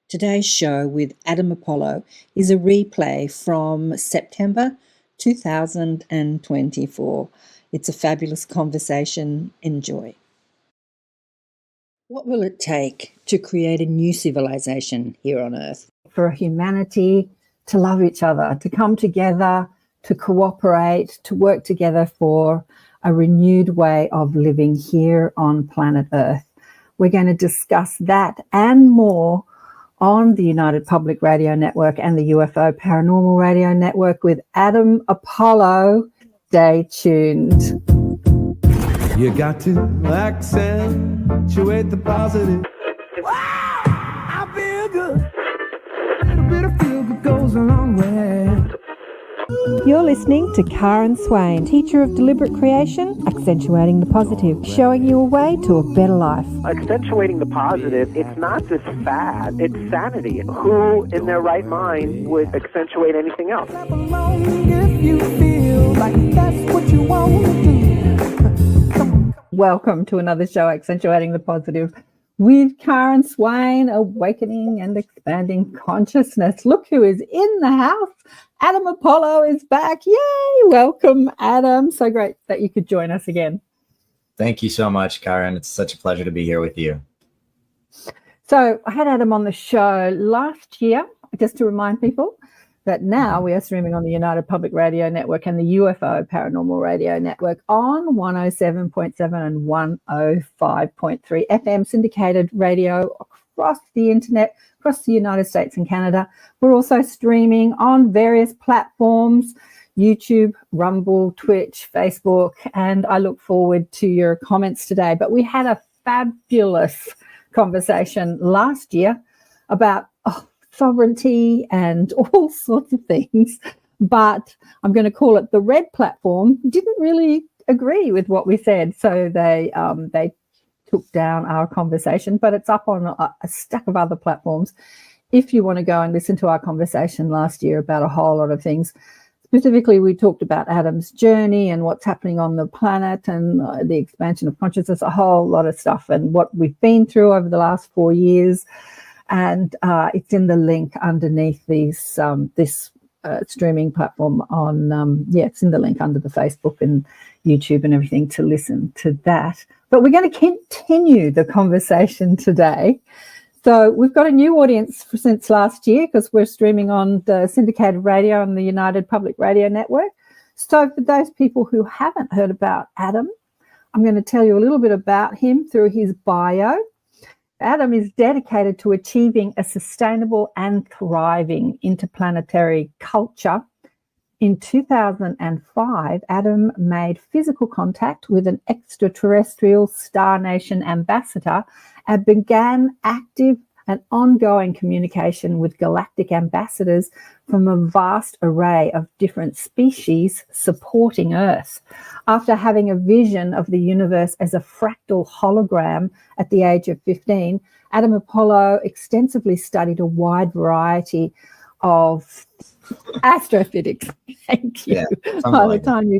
Today's show with Adam Apollo is a replay from September 2024. It's a fabulous conversation. Enjoy. What will it take to create a new civilization here on Earth? For humanity to love each other, to come together, to cooperate, to work together for a renewed way of living here on planet Earth. We're going to discuss that and more on the United Public Radio Network and the UFO Paranormal Radio Network with Adam Apollo. Stay tuned. You got to accentuate the positive. Wow, I feel good. A little bit of feel good goes a long way. You're listening to Karen Swain, teacher of deliberate creation, accentuating the positive, showing you a way to a better life. Accentuating the positive, it's not just fad, it's sanity. Who in their right mind would accentuate anything else? Clap along if you feel like that's what you want to do. Welcome to another show, Accentuating the Positive, with Karen Swain, awakening and expanding consciousness. Look who is in the house. Adam Apollo is back. Yay! Welcome, Adam. So great that you could join us again. Thank you so much, Karen. It's such a pleasure to be here with you. So I had Adam on the show last year, just to remind people that now we are streaming on the United Public Radio Network and the UFO Paranormal Radio Network on 107.7 and 105.3 FM syndicated radio across the internet, across the United States and Canada. We're also streaming on various platforms, YouTube, Rumble, Twitch, Facebook, and I look forward to your comments today. But we had a fabulous conversation last year about sovereignty and all sorts of things, but I'm going to call it the red platform didn't really agree with what we said, so they took down our conversation, but it's up on a stack of other platforms if you want to go and listen to our conversation last year about a whole lot of things. Specifically, we talked about Adam's journey and what's happening on the planet and the expansion of consciousness, a whole lot of stuff, and what we've been through over the last 4 years. And it's in the link underneath this streaming platform on, it's in the link under the Facebook and YouTube and everything to listen to that. But we're going to continue the conversation today. So we've got a new audience since last year because we're streaming on the syndicated radio on the United Public Radio Network. So for those people who haven't heard about Adam, I'm going to tell you a little bit about him through his bio. Adam is dedicated to achieving a sustainable and thriving interplanetary culture. In 2005, Adam made physical contact with an extraterrestrial Star Nation ambassador and began active and ongoing communication with Galactic Ambassadors from a vast array of different species supporting Earth. After having a vision of the universe as a fractal hologram at the age of 15, Adam Apollo extensively studied a wide variety of astrophysics. Thank you. Yeah, by the time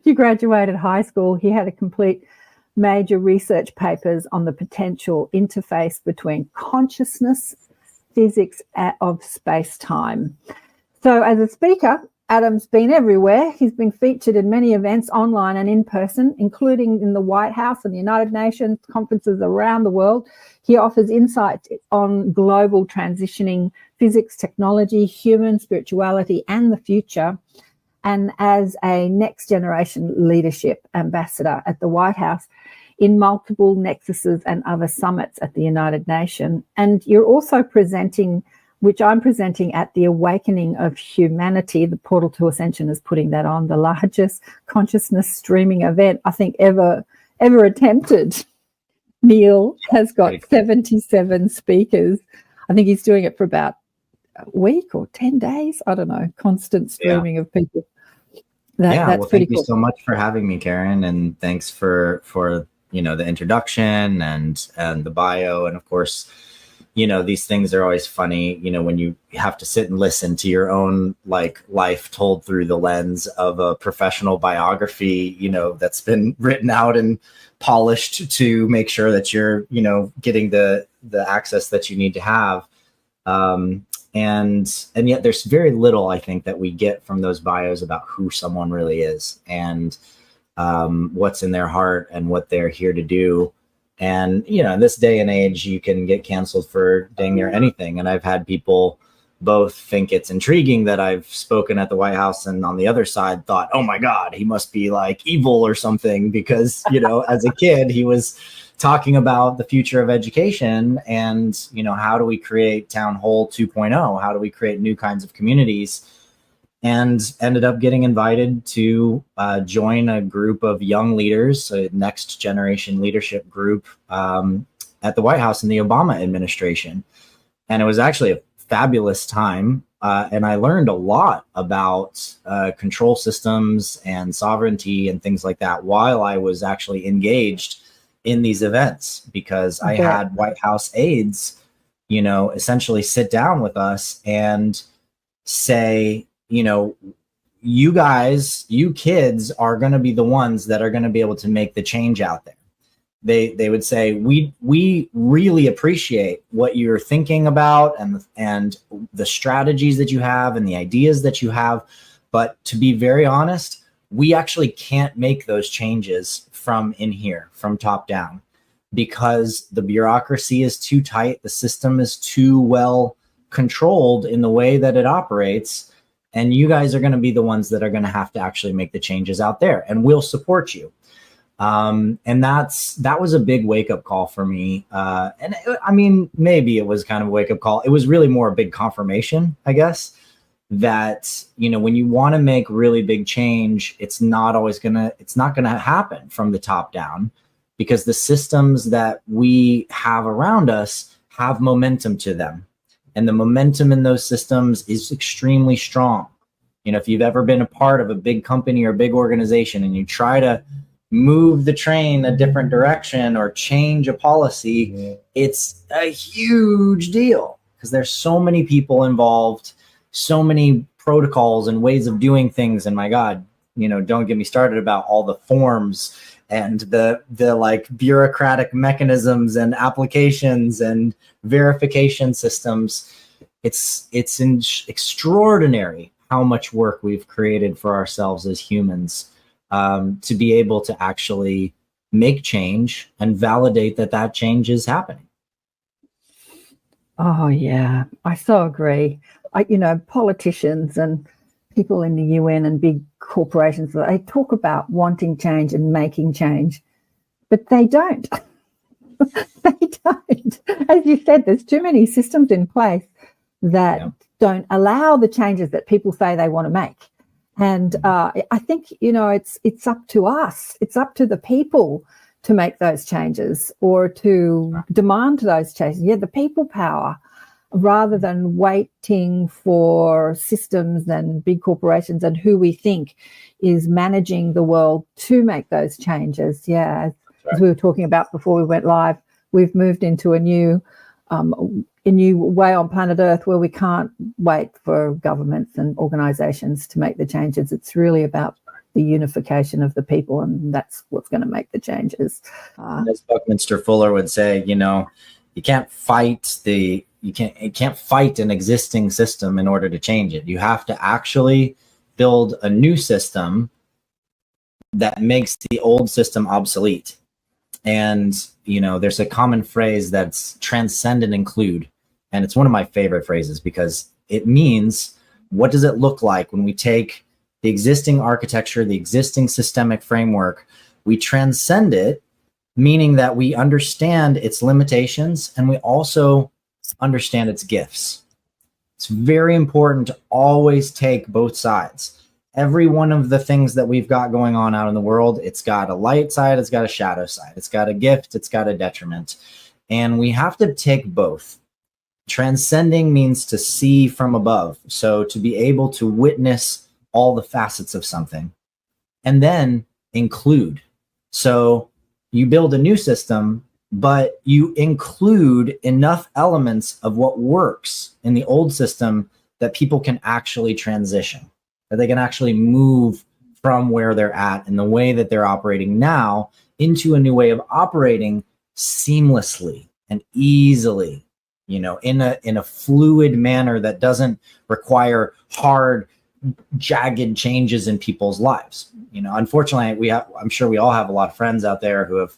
you graduated high school, he had a complete major research papers on the potential interface between consciousness, physics of space-time. So as a speaker, Adam's been everywhere. He's been featured in many events online and in person, including in the White House and the United Nations, conferences around the world. He offers insights on global transitioning physics, technology, human spirituality, and the future. And as a next generation leadership ambassador at the White House in multiple nexuses and other summits at the United Nations. And you're also presenting, which I'm presenting at the Awakening of Humanity. The Portal to Ascension is putting that on, the largest consciousness streaming event I think ever attempted. Neil has got 77 speakers. I think he's doing it for about a week or 10 days. I don't know, constant streaming of people. That's pretty cool. Thank you so much for having me, Karen, and thanks for the introduction and the bio, and of course, these things are always funny, when you have to sit and listen to your own life told through the lens of a professional biography, that's been written out and polished to make sure that you're, getting the access that you need to have. And yet there's very little, I think, that we get from those bios about who someone really is, and what's in their heart and what they're here to do. And, you know, in this day and age, you can get canceled for dang near anything. And I've had people both think it's intriguing that I've spoken at the White House, and on the other side thought, oh my God, he must be like evil or something, because, you know, as a kid, he was talking about the future of education and, you know, how do we create Town Hall 2.0? How do we create new kinds of communities? And ended up getting invited to join a group of young leaders, a next generation leadership group at the White House in the Obama administration. And it was actually a fabulous time. And I learned a lot about control systems and sovereignty and things like that while I was actually engaged in these events, because I had White House aides, you know, essentially sit down with us and say, you know, you guys, you kids are going to be the ones that are going to be able to make the change out there. They would say, we really appreciate what you're thinking about and the strategies that you have and the ideas that you have. But to be very honest, we actually can't make those changes from in here, from top down, because the bureaucracy is too tight. The system is too well controlled in the way that it operates. And you guys are going to be the ones that are going to have to actually make the changes out there, and we'll support you. And that was a big wake-up call for me. I mean, maybe it was kind of a wake-up call. It was really more a big confirmation, I guess, that, you know, when you want to make really big change, it's not going to happen from the top down, because the systems that we have around us have momentum to them. And the momentum in those systems is extremely strong. You know, if you've ever been a part of a big company or big organization and you try to move the train a different direction or change a policy, it's a huge deal, because there's so many people involved, so many protocols and ways of doing things. And my God, you know, don't get me started about all the forms and the like bureaucratic mechanisms and applications and verification systems. It's extraordinary how much work we've created for ourselves as humans, to be able to actually make change and validate that change is happening. Oh, yeah, I so agree. You know, politicians and people in the UN and big corporations, they talk about wanting change and making change, but they don't. They don't. As you said, there's too many systems in place that don't allow the changes that people say they want to make. And I think, you know, it's up to us. It's up to the people to make those changes or to demand those changes. Yeah, the people power, rather than waiting for systems and big corporations and who we think is managing the world to make those changes. Yeah, as we were talking about before we went live, we've moved into a new way on planet Earth where we can't wait for governments and organizations to make the changes. It's really about the unification of the people, and that's what's going to make the changes. As Buckminster Fuller would say, you know, you can't fight an existing system in order to change it. You have to actually build a new system that makes the old system obsolete. And, you know, there's a common phrase that's transcend and include. And it's one of my favorite phrases, because it means, what does it look like when we take the existing architecture, the existing systemic framework, we transcend it, meaning that we understand its limitations and we also understand its gifts. It's very important to always take both sides. Every one of the things that we've got going on out in the world, it's got a light side, it's got a shadow side, it's got a gift, it's got a detriment. And we have to take both. Transcending means to see from above. So to be able to witness all the facets of something, and then include. So you build a new system, but you include enough elements of what works in the old system that people can actually transition, that they can actually move from where they're at and the way that they're operating now into a new way of operating seamlessly and easily. in a fluid manner that doesn't require hard, jagged changes in people's lives. Unfortunately, I'm sure we all have a lot of friends out there who have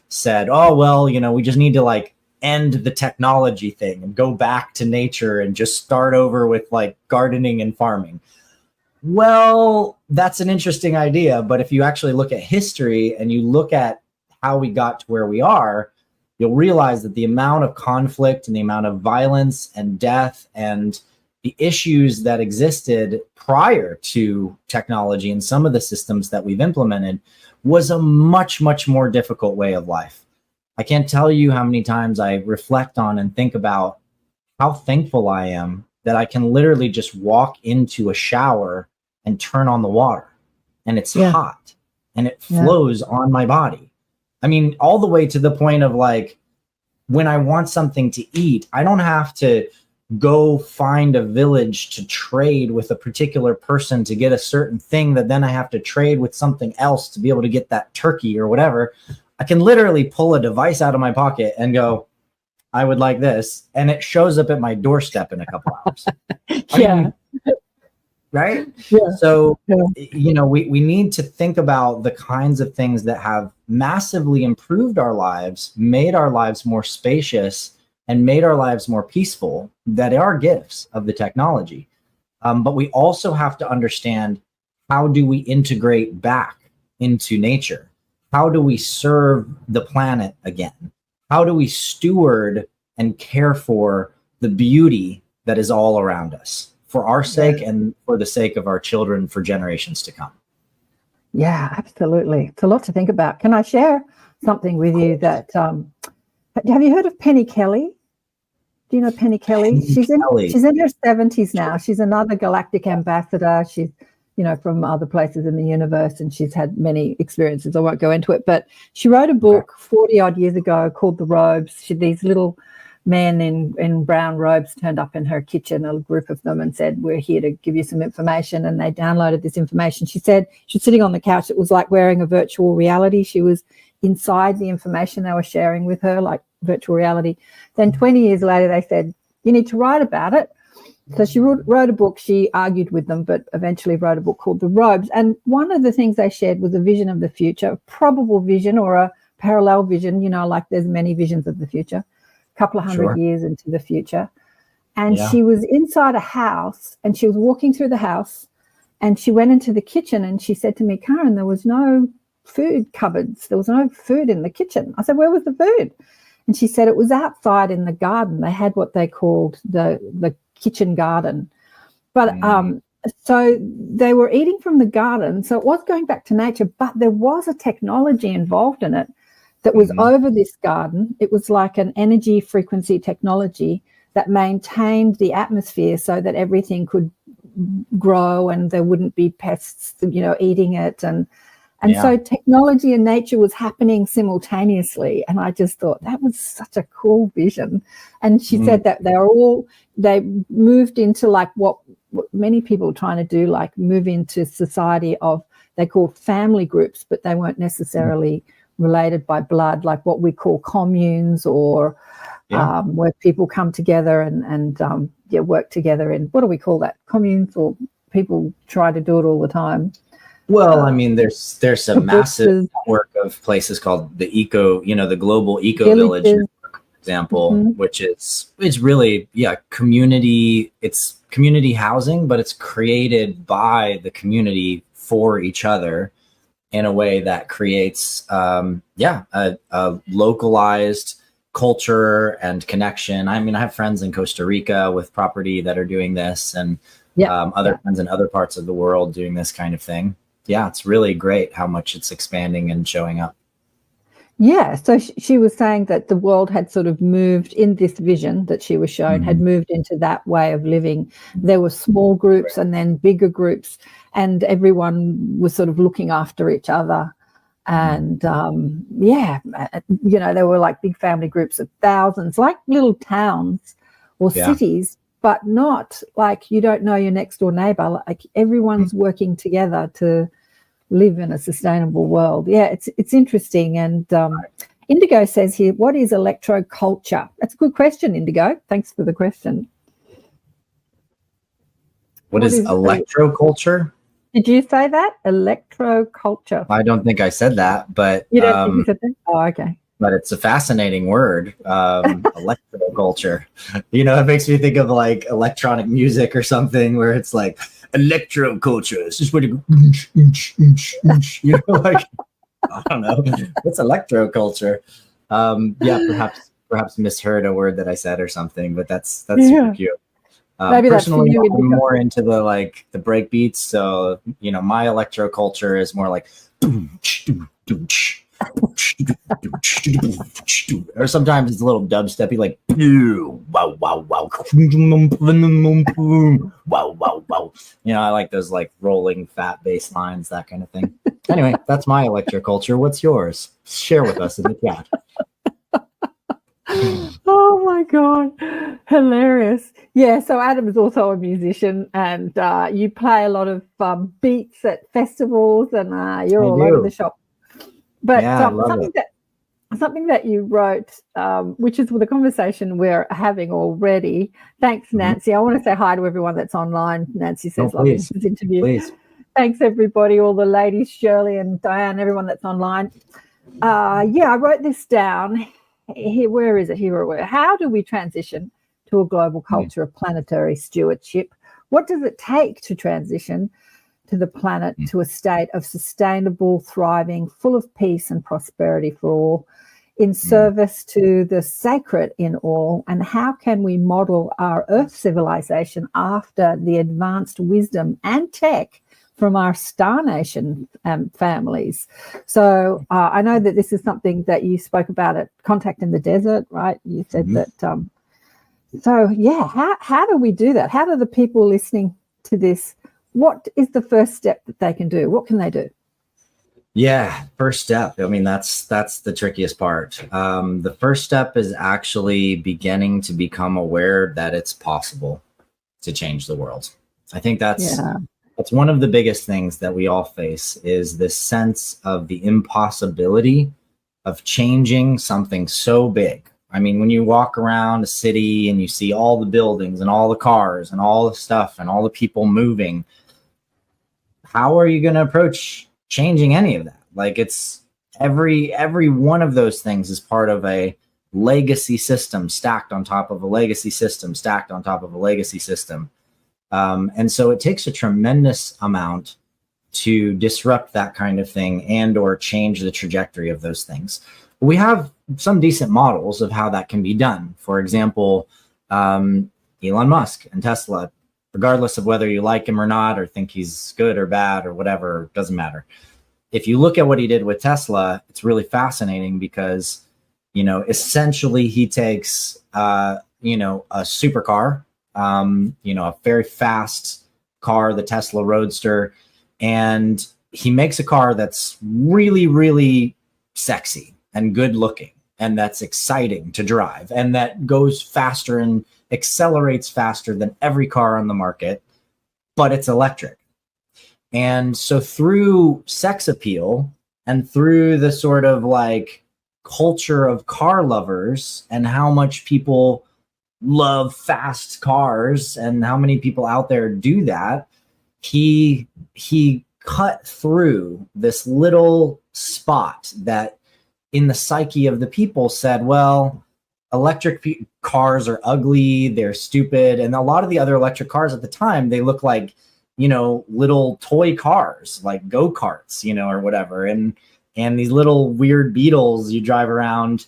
said, oh, well, we just need to like end the technology thing and go back to nature and just start over with like gardening and farming. Well, that's an interesting idea. But if you actually look at history and you look at how we got to where we are, you'll realize that the amount of conflict and the amount of violence and death and the issues that existed prior to technology and some of the systems that we've implemented was a much, much more difficult way of life. I can't tell you how many times I reflect on and think about how thankful I am that I can literally just walk into a shower and turn on the water and it's hot and it flows on my body. I mean, all the way to the point of like, when I want something to eat, I don't have to go find a village to trade with a particular person to get a certain thing that then I have to trade with something else to be able to get that turkey or whatever. I can literally pull a device out of my pocket and go, I would like this. And it shows up at my doorstep in a couple hours. Right? Yeah. So, we need to think about the kinds of things that have massively improved our lives, made our lives more spacious, and made our lives more peaceful, that are gifts of the technology. But we also have to understand, how do we integrate back into nature? How do we serve the planet again? How do we steward and care for the beauty that is all around us, for our sake and for the sake of our children for generations to come? Yeah, absolutely. It's a lot to think about. Can I share something with you that, have you heard of Penny Kelly? Do you know Penny Kelly? She's in her 70s now. She's another Galactic Ambassador. She's, from other places in the universe, and she's had many experiences. I won't go into it, but she wrote a book 40 odd years ago called The Robes. These little men in brown robes turned up in her kitchen, a group of them, and said, we're here to give you some information. And they downloaded this information. She said she was sitting on the couch. It was like wearing a virtual reality. She was inside the information they were sharing with her, like virtual reality. Then 20 years later, they said, you need to write about it. So she wrote a book. She argued with them, but eventually wrote a book called The Robes. And one of the things they shared was a vision of the future, a probable vision or a parallel vision, like there's many visions of the future, a couple of hundred years into the future. And she was inside a house, and she was walking through the house, and she went into the kitchen, and she said to me, Karen, there was no food cupboards. There was no food in the kitchen. I said, where was the food? And she said it was outside in the garden. They had what they called the kitchen garden. But so they were eating from the garden. So it was going back to nature, but there was a technology involved in it that was over this garden. It was like an energy frequency technology that maintained the atmosphere so that everything could grow and there wouldn't be pests, eating it. And so technology and nature was happening simultaneously. And I just thought that was such a cool vision. And she said that they moved into like what many people are trying to do, like move into society of, they called family groups, but they weren't necessarily related by blood, like what we call communes, or where people come together and work together in, what do we call that? Communes, or people try to do it all the time. Well, I mean, there's a massive network of places called the global eco village, for example, which is really community. It's community housing, but it's created by the community for each other in a way that creates a localized culture and connection. I mean, I have friends in Costa Rica with property that are doing this, and other friends in other parts of the world doing this kind of thing. Yeah, it's really great how much it's expanding and showing up. Yeah, so she was saying that the world had sort of moved in this vision that she was shown, had moved into that way of living. There were small groups and then bigger groups, and everyone was sort of looking after each other. And there were like big family groups of thousands, like little towns or cities, but not like you don't know your next door neighbor. Like everyone's working together to live in a sustainable world. Yeah, it's interesting. And Indigo says here, what is electroculture? That's a good question, Indigo. Thanks for the question. What is electroculture? Did you say that? Electroculture. I don't think I said that, but You don't think you said that? Oh, okay. But it's a fascinating word, electroculture. You know, it makes me think of like electronic music or something where it's like electroculture. It's just what you go, you know, like, I don't know. What's electroculture? Yeah, perhaps misheard a word that I said or something, but that's super cute. Maybe personally, that's for you, I'm more into the break beats. So, you know, my electroculture is more like or sometimes it's a little dubsteppy, like wow wow wow wow wow wow. You know, I like those like rolling fat bass lines, that kind of thing. Anyway, that's my electroculture. What's yours? Share with us in the chat. Oh my God, hilarious. Yeah, so Adam is also a musician, and you play a lot of beats at festivals, and you're all over the shop. But yeah, something that you wrote, which is with a conversation we're having already. Thanks, Nancy. I want to say hi to everyone that's online. Nancy says, loving this interview. Please. Thanks, everybody, all the ladies, Shirley and Diane, everyone that's online. Yeah, I wrote this down. Here, where is it? Here or where? How do we transition to a global culture of planetary stewardship? What does it take to transition to the planet to a state of sustainable, thriving, full of peace and prosperity for all, in service to the sacred in all? And how can we model our Earth civilization after the advanced wisdom and tech from our Star Nation families? So I know that this is something that you spoke about at Contact in the Desert, right? You said that. So yeah, how do we do that? How do the people listening to this, what is the first step that they can do? What can they do? Yeah, first step. I mean, that's the trickiest part. The first step is actually beginning to become aware that it's possible to change the world. I think that's one of the biggest things that we all face, is this sense of the impossibility of changing something so big. I mean, when you walk around a city and you see all the buildings and all the cars and all the stuff and all the people moving, how are you going to approach changing any of that? Like, it's every one of those things is part of a legacy system stacked on top of a legacy system stacked on top of a legacy system. And so it takes a tremendous amount to disrupt that kind of thing and or change the trajectory of those things. We have some decent models of how that can be done. For example, Elon Musk and Tesla, regardless of whether you like him or not, or think he's good or bad or whatever, doesn't matter. If you look at what he did with Tesla, it's really fascinating because, you know, essentially he takes, you know, a supercar, you know, a very fast car, the Tesla Roadster, and he makes a car that's really, really sexy and good looking, and that's exciting to drive, and that goes faster and accelerates faster than every car on the market, but it's electric. And so through sex appeal and through the sort of like culture of car lovers and how much people love fast cars and how many people out there do that, he cut through this little spot that in the psyche of the people said, well, electric cars are ugly, they're stupid. And a lot of the other electric cars at the time, they look like, you know, little toy cars, like go-karts, you know, or whatever. And these little weird Beetles you drive around,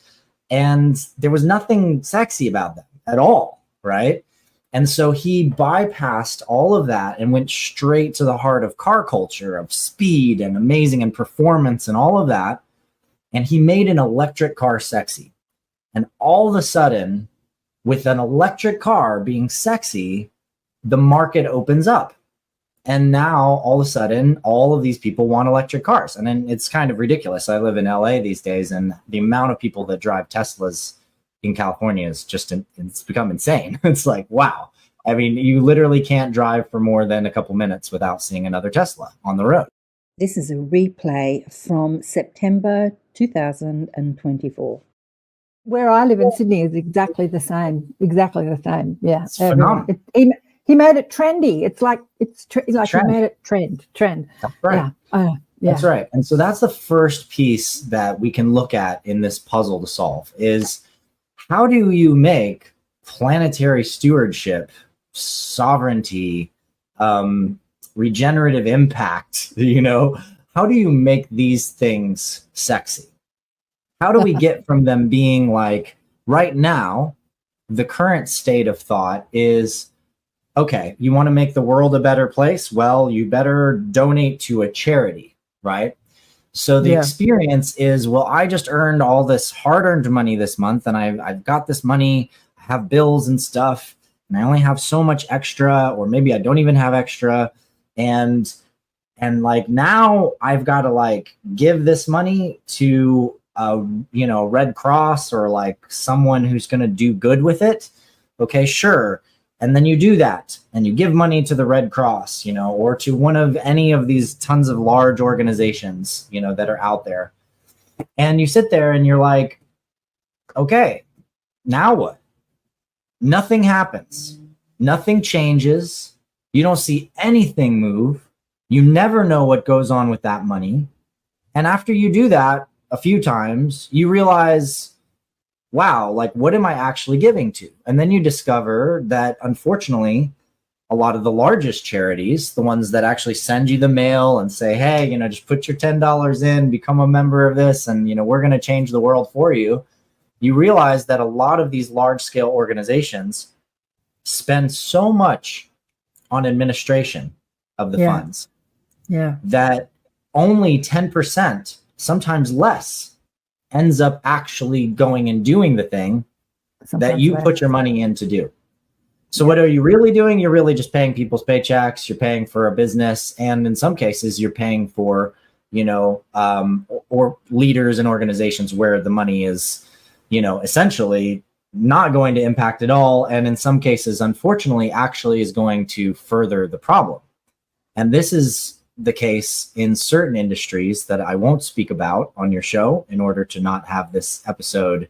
and there was nothing sexy about them at all, right? And so he bypassed all of that and went straight to the heart of car culture, of speed and amazing and performance and all of that. And he made an electric car sexy. And all of a sudden, with an electric car being sexy, the market opens up. And now all of a sudden, all of these people want electric cars. And then it's kind of ridiculous. I live in LA these days, and the amount of people that drive Teslas in California is just, it's become insane. It's like, wow. I mean, you literally can't drive for more than a couple minutes without seeing another Tesla on the road. This is a replay from September 2024. Where I live in Sydney is exactly the same. Exactly the same. Yeah. It's phenomenal. He made it trendy. It's like trend. he made it trend. That's right. Yeah. That's right. And so that's the first piece that we can look at in this puzzle to solve is how do you make planetary stewardship, sovereignty, regenerative impact, how do you make these things sexy? How do we get from them being like, right now, the current state of thought is, okay, you want to make the world a better place? Well, you better donate to a charity, right? So the experience is, well, I just earned all this hard-earned money this month, and I've got this money, I have bills and stuff, and I only have so much extra, or maybe I don't even have extra, and like now I've got to like give this money to Red Cross or like someone who's going to do good with it. Okay, sure. And then you do that and you give money to the Red Cross, or to one of any of these tons of large organizations, that are out there. And you sit there and you're like, okay, now what? Nothing happens. Nothing changes. You don't see anything move. You never know what goes on with that money. And after you do that a few times, you realize, wow, like what am I actually giving to? And then you discover that unfortunately, a lot of the largest charities, the ones that actually send you the mail and say, hey, just put your $10 in, become a member of this, and we're going to change the world for you. You realize that a lot of these large scale organizations spend so much on administration of the funds that only 10%, sometimes less, ends up actually going and doing the thing that you put your money in to do. So what are you really doing? You're really just paying people's paychecks. You're paying for a business. And in some cases, you're paying for, or leaders and organizations where the money is, essentially not going to impact at all. And in some cases, unfortunately, actually is going to further the problem. And this is the case in certain industries that I won't speak about on your show in order to not have this episode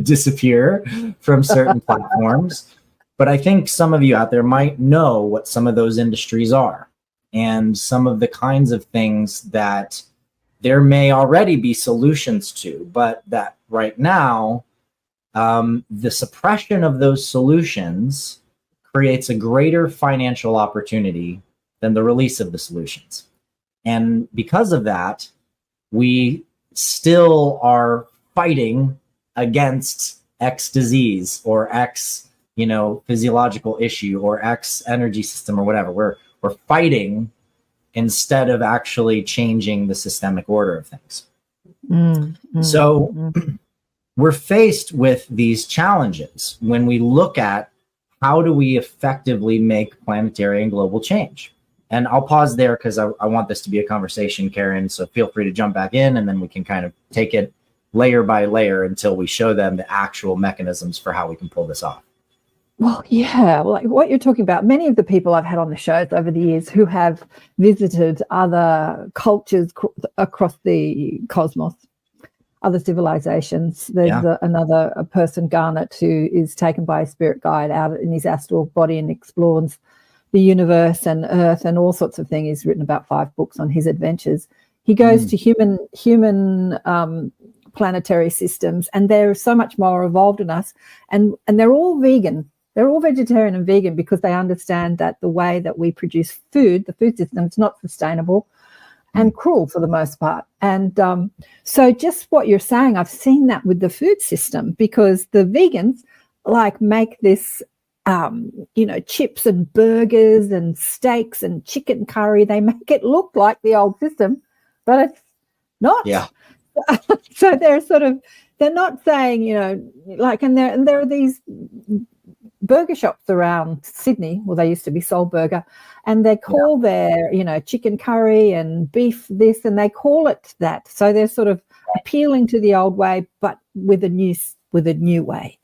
disappear from certain platforms. But I think some of you out there might know what some of those industries are and some of the kinds of things that there may already be solutions to, but that right now, the suppression of those solutions creates a greater financial opportunity than the release of the solutions. And because of that, we still are fighting against X disease or X, physiological issue or X energy system or whatever. We're fighting instead of actually changing the systemic order of things. So we're faced with these challenges when we look at how do we effectively make planetary and global change. And I'll pause there because I want this to be a conversation, Karen. So feel free to jump back in and then we can kind of take it layer by layer until we show them the actual mechanisms for how we can pull this off. Well, like what you're talking about, many of the people I've had on the shows over the years who have visited other cultures across the cosmos, other civilizations. There's another person, Garnet, who is taken by a spirit guide out in his astral body and explores the universe and Earth and all sorts of things. He's written about 5 books on his adventures. He goes to human planetary systems, and they're so much more evolved than us. And they're all vegan. They're all vegetarian and vegan because they understand that the way that we produce food, the food system, is not sustainable and cruel for the most part. And so just what you're saying, I've seen that with the food system because the vegans make this chips and burgers and steaks and chicken curry. They make it look like the old system, but it's not. Yeah. So they're not saying, and there are these burger shops around Sydney. Well, they used to be Soul Burger, and they call their, chicken curry and beef this, and they call it that. So they're sort of appealing to the old way, but with a new way.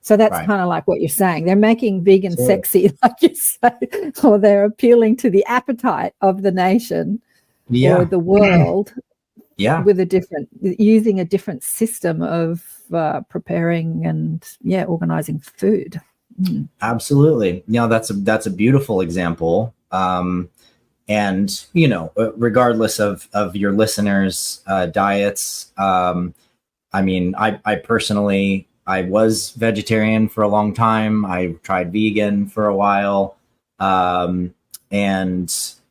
So that's kind of like what you're saying. They're making vegan sexy, like you say, or they're appealing to the appetite of the nation Yeah. or the world Yeah. with using a different system of preparing and organizing food. Absolutely. That's a beautiful example. And regardless of your listeners' diets, I mean, I personally, I was vegetarian for a long time. I tried vegan for a while, and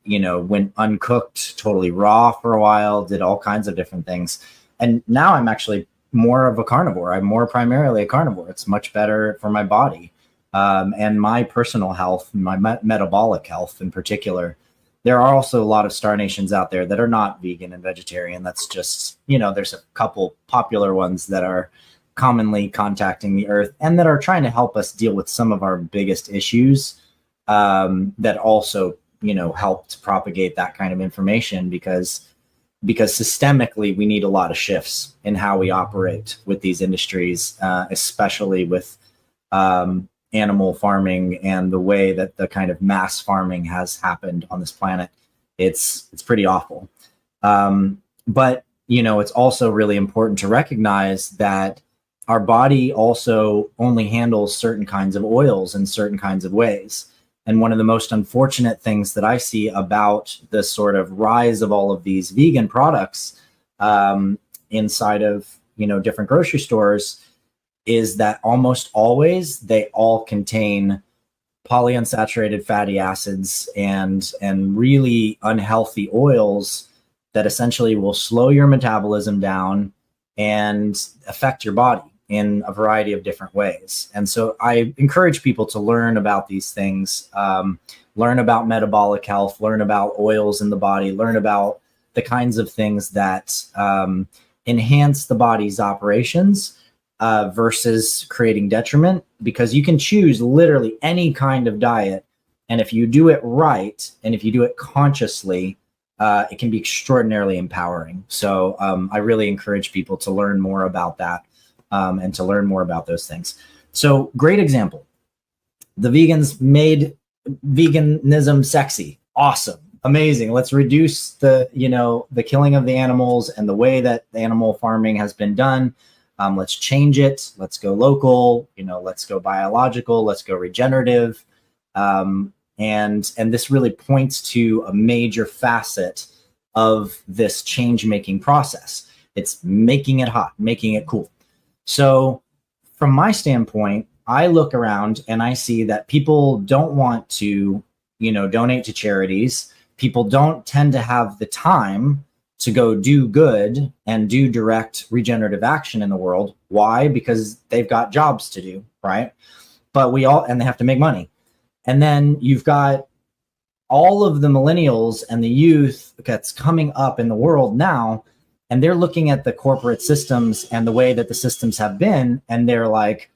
went uncooked, totally raw for a while. Did all kinds of different things, and now I'm actually more of a carnivore. I'm more primarily a carnivore. It's much better for my body. And my personal health, my metabolic health in particular. There are also a lot of star nations out there that are not vegan and vegetarian. That's just, there's a couple popular ones that are commonly contacting the earth and that are trying to help us deal with some of our biggest issues, that also, help to propagate that kind of information because systemically we need a lot of shifts in how we operate with these industries, especially with, animal farming and the way that the kind of mass farming has happened on this planet. It's pretty awful. But, it's also really important to recognize that our body also only handles certain kinds of oils in certain kinds of ways. And one of the most unfortunate things that I see about the sort of rise of all of these vegan products, inside of, different grocery stores is that almost always they all contain polyunsaturated fatty acids and really unhealthy oils that essentially will slow your metabolism down and affect your body in a variety of different ways. And so I encourage people to learn about these things, learn about metabolic health, learn about oils in the body, learn about the kinds of things that enhance the body's operations, versus creating detriment, because you can choose literally any kind of diet. And if you do it right, and if you do it consciously, it can be extraordinarily empowering. So I really encourage people to learn more about that, and to learn more about those things. So great example. The vegans made veganism sexy. Awesome. Amazing. Let's reduce the killing of the animals and the way that the animal farming has been done. Let's change it. Let's go local, let's go biological, let's go regenerative. And this really points to a major facet of this change-making process. It's making it hot, making it cool. So from my standpoint, I look around and I see that people don't want to, donate to charities. People don't tend to have the time to go do good and do direct regenerative action in the world. Why? Because they've got jobs to do, right? But and they have to make money. And then you've got all of the millennials and the youth that's coming up in the world now, and they're looking at the corporate systems and the way that the systems have been, and they're like,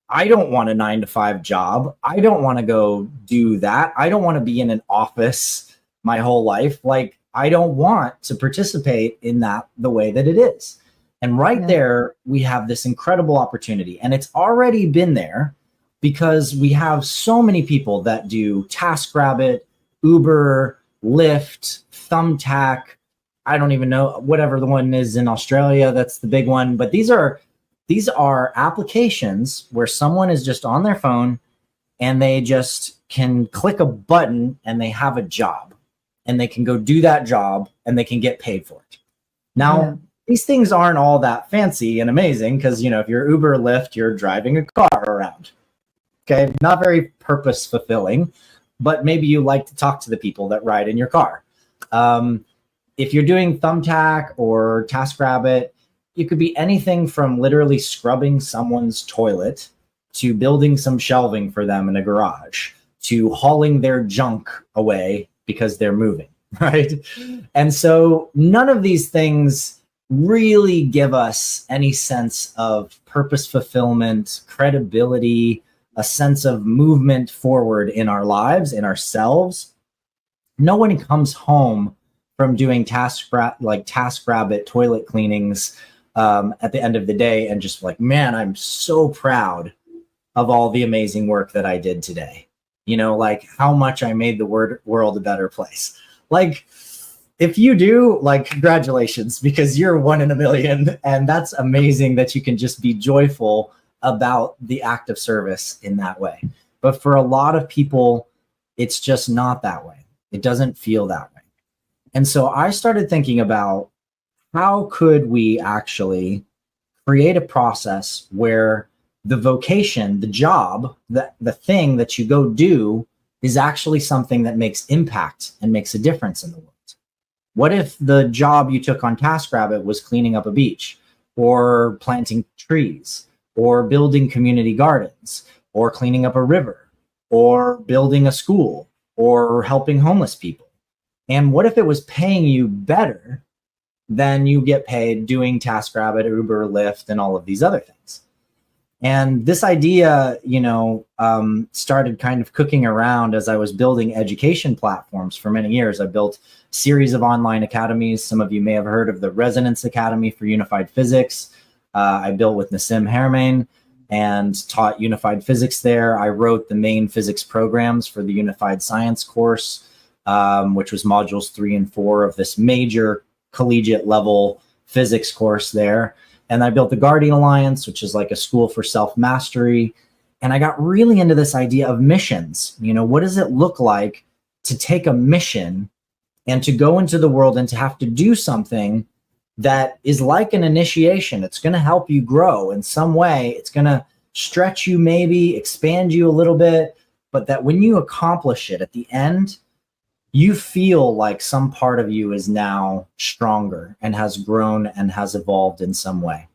I don't want a 9-to-5 job. I don't want to go do that. I don't want to be in an office my whole life. Like, I don't want to participate in that the way that it is. And there, we have this incredible opportunity. And it's already been there because we have so many people that do TaskRabbit, Uber, Lyft, Thumbtack. I don't even know, whatever the one is in Australia, that's the big one. But these are applications where someone is just on their phone and they just can click a button and they have a job. And they can go do that job and they can get paid for it. Now, these things aren't all that fancy and amazing because, if you're Uber or Lyft, you're driving a car around. Okay, not very purpose fulfilling, but maybe you like to talk to the people that ride in your car. If you're doing Thumbtack or TaskRabbit, it could be anything from literally scrubbing someone's toilet to building some shelving for them in a garage to hauling their junk away because they're moving, right? And so none of these things really give us any sense of purpose fulfillment, credibility, a sense of movement forward in our lives, in ourselves. No one comes home from doing TaskRabbit toilet cleanings at the end of the day and just like, man, I'm so proud of all the amazing work that I did today. Like how much I made the world a better place. Like if you do, like, congratulations, because you're 1 in a million, and that's amazing that you can just be joyful about the act of service in that way. But for a lot of people, it's just not that way. It doesn't feel that way. And so I started thinking about how could we actually create a process where the vocation, the job, the thing that you go do is actually something that makes impact and makes a difference in the world. What if the job you took on TaskRabbit was cleaning up a beach, or planting trees, or building community gardens, or cleaning up a river, or building a school, or helping homeless people? And what if it was paying you better than you get paid doing TaskRabbit, Uber, Lyft, and all of these other things? And this idea, started kind of cooking around as I was building education platforms for many years. I built a series of online academies. Some of you may have heard of the Resonance Academy for Unified Physics. I built with Nassim Haramein and taught unified physics there. I wrote the main physics programs for the Unified Science course, which was modules 3 and 4 of this major collegiate level physics course there. And I built the Guardian Alliance, which is like a school for self-mastery. And I got really into this idea of missions. What does it look like to take a mission and to go into the world and to have to do something that is like an initiation? It's going to help you grow in some way. It's going to stretch you, maybe expand you a little bit, but that when you accomplish it at the end, you feel like some part of you is now stronger and has grown and has evolved in some way.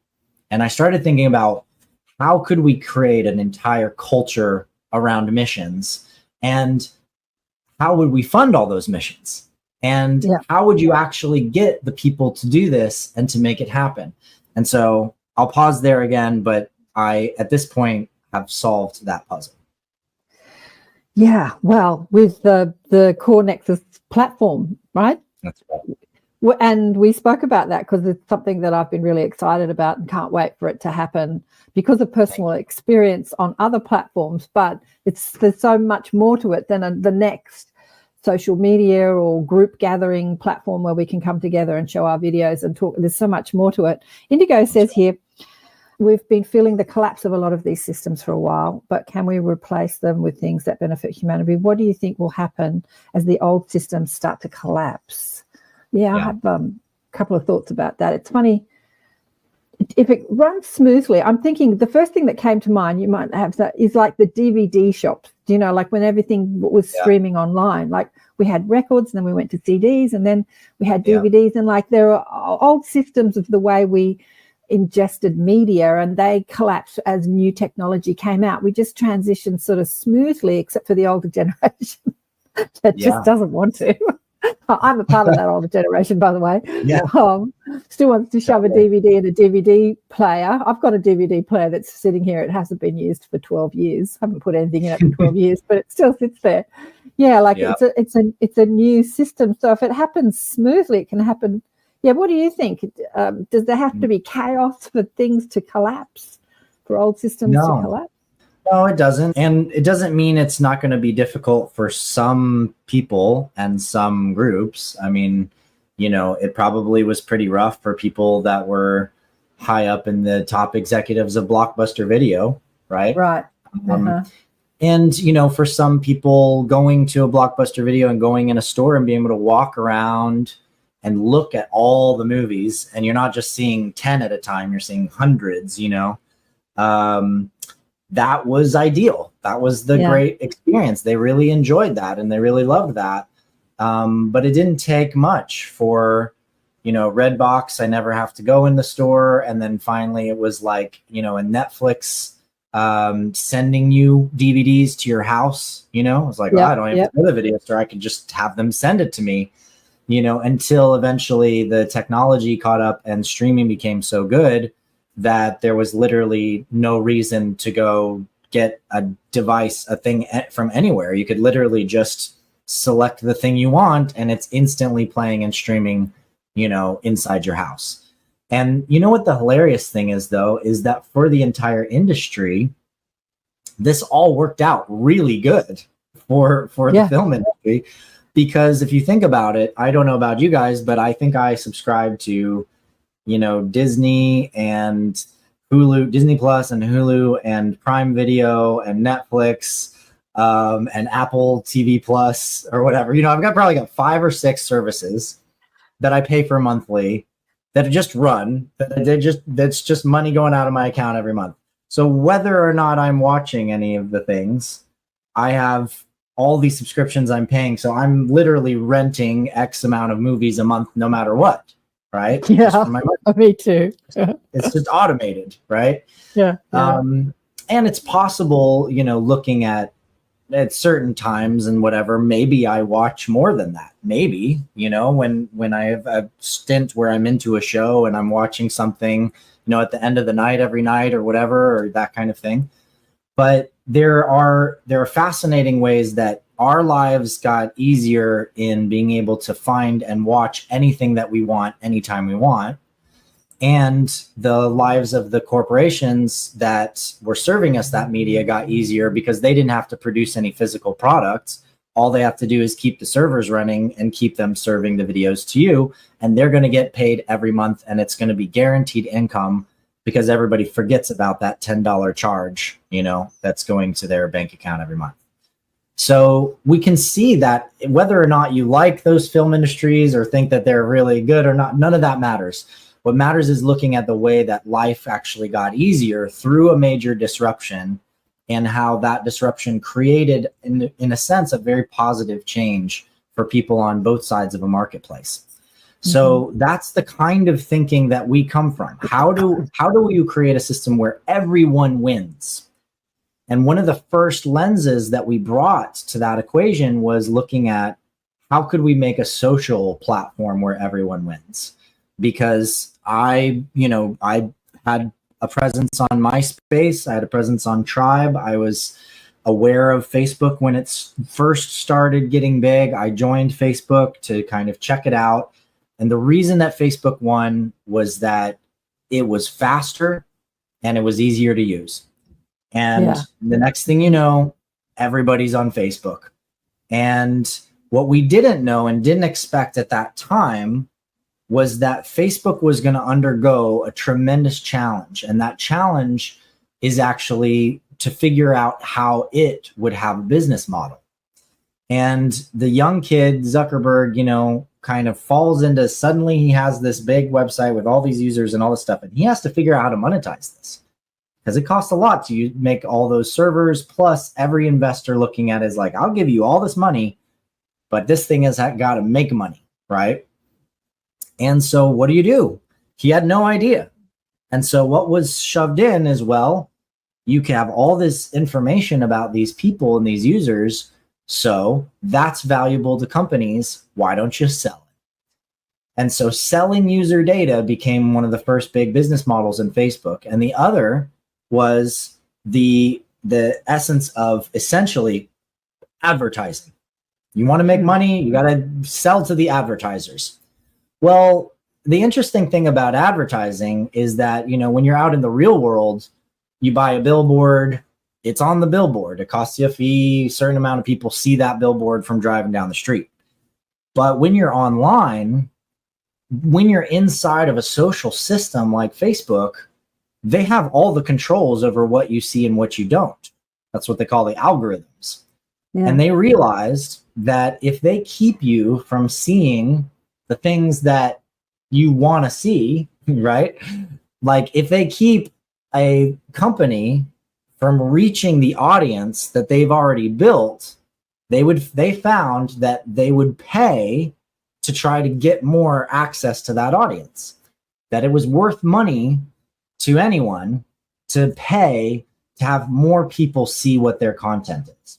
And I started thinking about how could we create an entire culture around missions, and how would we fund all those missions? And how would you actually get the people to do this and to make it happen? And so I'll pause there again, but I, at this point, have solved that puzzle. Yeah, well, with the Core Nexus platform, right? That's right. And we spoke about that because it's something that I've been really excited about and can't wait for it to happen because of personal experience on other platforms. But there's so much more to it than the next social media or group gathering platform where we can come together and show our videos and talk. There's so much more to it. Indigo says here, we've been feeling the collapse of a lot of these systems for a while, but can we replace them with things that benefit humanity? What do you think will happen as the old systems start to collapse? I have a couple of thoughts about that. It's funny, if it runs smoothly, I'm thinking the first thing that came to mind, you might have that, is like the DVD shops, like when everything was streaming online, like we had records and then we went to CDs and then we had DVDs, and like there are old systems of the way we ingested media, and they collapsed as new technology came out. We just transitioned sort of smoothly, except for the older generation that just doesn't want to. I'm a part of that older generation, by the way. Still wants to shove a DVD in a DVD player. I've got a DVD player that's sitting here. It hasn't been used for 12 years. I haven't put anything in it for 12 years, but it still sits there. It's a new system. So if it happens smoothly, it can happen. What do you think? Does there have to be chaos for things to collapse, for old systems to collapse? No, it doesn't. And it doesn't mean it's not going to be difficult for some people and some groups. I mean, it probably was pretty rough for people that were high up in the top executives of Blockbuster Video, right? Right. And, for some people, going to a Blockbuster Video and going in a store and being able to walk around and look at all the movies, and you're not just seeing 10 at a time, you're seeing hundreds, that was ideal. That was the great experience. They really enjoyed that and they really loved that. But it didn't take much for, Redbox. I never have to go in the store. And then finally it was like, a Netflix sending you DVDs to your house. It was like, I don't have to go to the video store. I could just have them send it to me. Until eventually the technology caught up and streaming became so good that there was literally no reason to go get a device, a thing from anywhere. You could literally just select the thing you want and it's instantly playing and streaming, inside your house. And you know what the hilarious thing is, though, is that for the entire industry, this all worked out really good for the film industry. Because if you think about it, I don't know about you guys, but I think I subscribe to, Disney and Hulu, Disney Plus and Hulu and Prime Video and Netflix, and Apple TV Plus or whatever. I've probably got 5 or 6 services that I pay for monthly that just run, that's just money going out of my account every month. So whether or not I'm watching any of the things, I have all these subscriptions I'm paying. So I'm literally renting X amount of movies a month, no matter what, right? Yeah, me too. It's just automated, right? Yeah. And it's possible, looking at certain times and whatever, maybe I watch more than that. Maybe, when I have a stint where I'm into a show and I'm watching something, at the end of the night, every night or whatever, or that kind of thing. But there are fascinating ways that our lives got easier in being able to find and watch anything that we want, anytime we want. And the lives of the corporations that were serving us that media got easier because they didn't have to produce any physical products. All they have to do is keep the servers running and keep them serving the videos to you. And they're going to get paid every month, and it's going to be guaranteed income because everybody forgets about that $10 charge, that's going to their bank account every month. So we can see that whether or not you like those film industries or think that they're really good or not, none of that matters. What matters is looking at the way that life actually got easier through a major disruption and how that disruption created, in a sense, a very positive change for people on both sides of a marketplace. So that's the kind of thinking that we come from. How do you create a system where everyone wins? And one of the first lenses that we brought to that equation was looking at how could we make a social platform where everyone wins? Because I had a presence on MySpace. I had a presence on Tribe. I was aware of Facebook when it first started getting big. I joined Facebook to kind of check it out. And the reason that Facebook won was that it was faster and it was easier to use. And the next thing you know, everybody's on Facebook. And what we didn't know and didn't expect at that time was that Facebook was going to undergo a tremendous challenge. And that challenge is actually to figure out how it would have a business model. And the young kid, Zuckerberg, kind of falls into, suddenly he has this big website with all these users and all this stuff. And he has to figure out how to monetize this because it costs a lot to make all those servers. Plus every investor looking at it is like, I'll give you all this money, but this thing has got to make money, right? And so what do? He had no idea. And so what was shoved in is, well, you can have all this information about these people and these users. So that's valuable to companies. Why don't you sell it? And so selling user data became one of the first big business models in Facebook. And the other was the essence of essentially advertising. You want to make money, you got to sell to the advertisers. Well, the interesting thing about advertising is that, when you're out in the real world, you buy a billboard, it's on the billboard. It costs you a fee. A certain amount of people see that billboard from driving down the street. But when you're online, when you're inside of a social system like Facebook, they have all the controls over what you see and what you don't. That's what they call the algorithms. Yeah. And they realized that if they keep you from seeing the things that you want to see, right? Like if they keep a company from reaching the audience that they've already built, they found that they would pay to try to get more access to that audience, that it was worth money to anyone to pay to have more people see what their content is.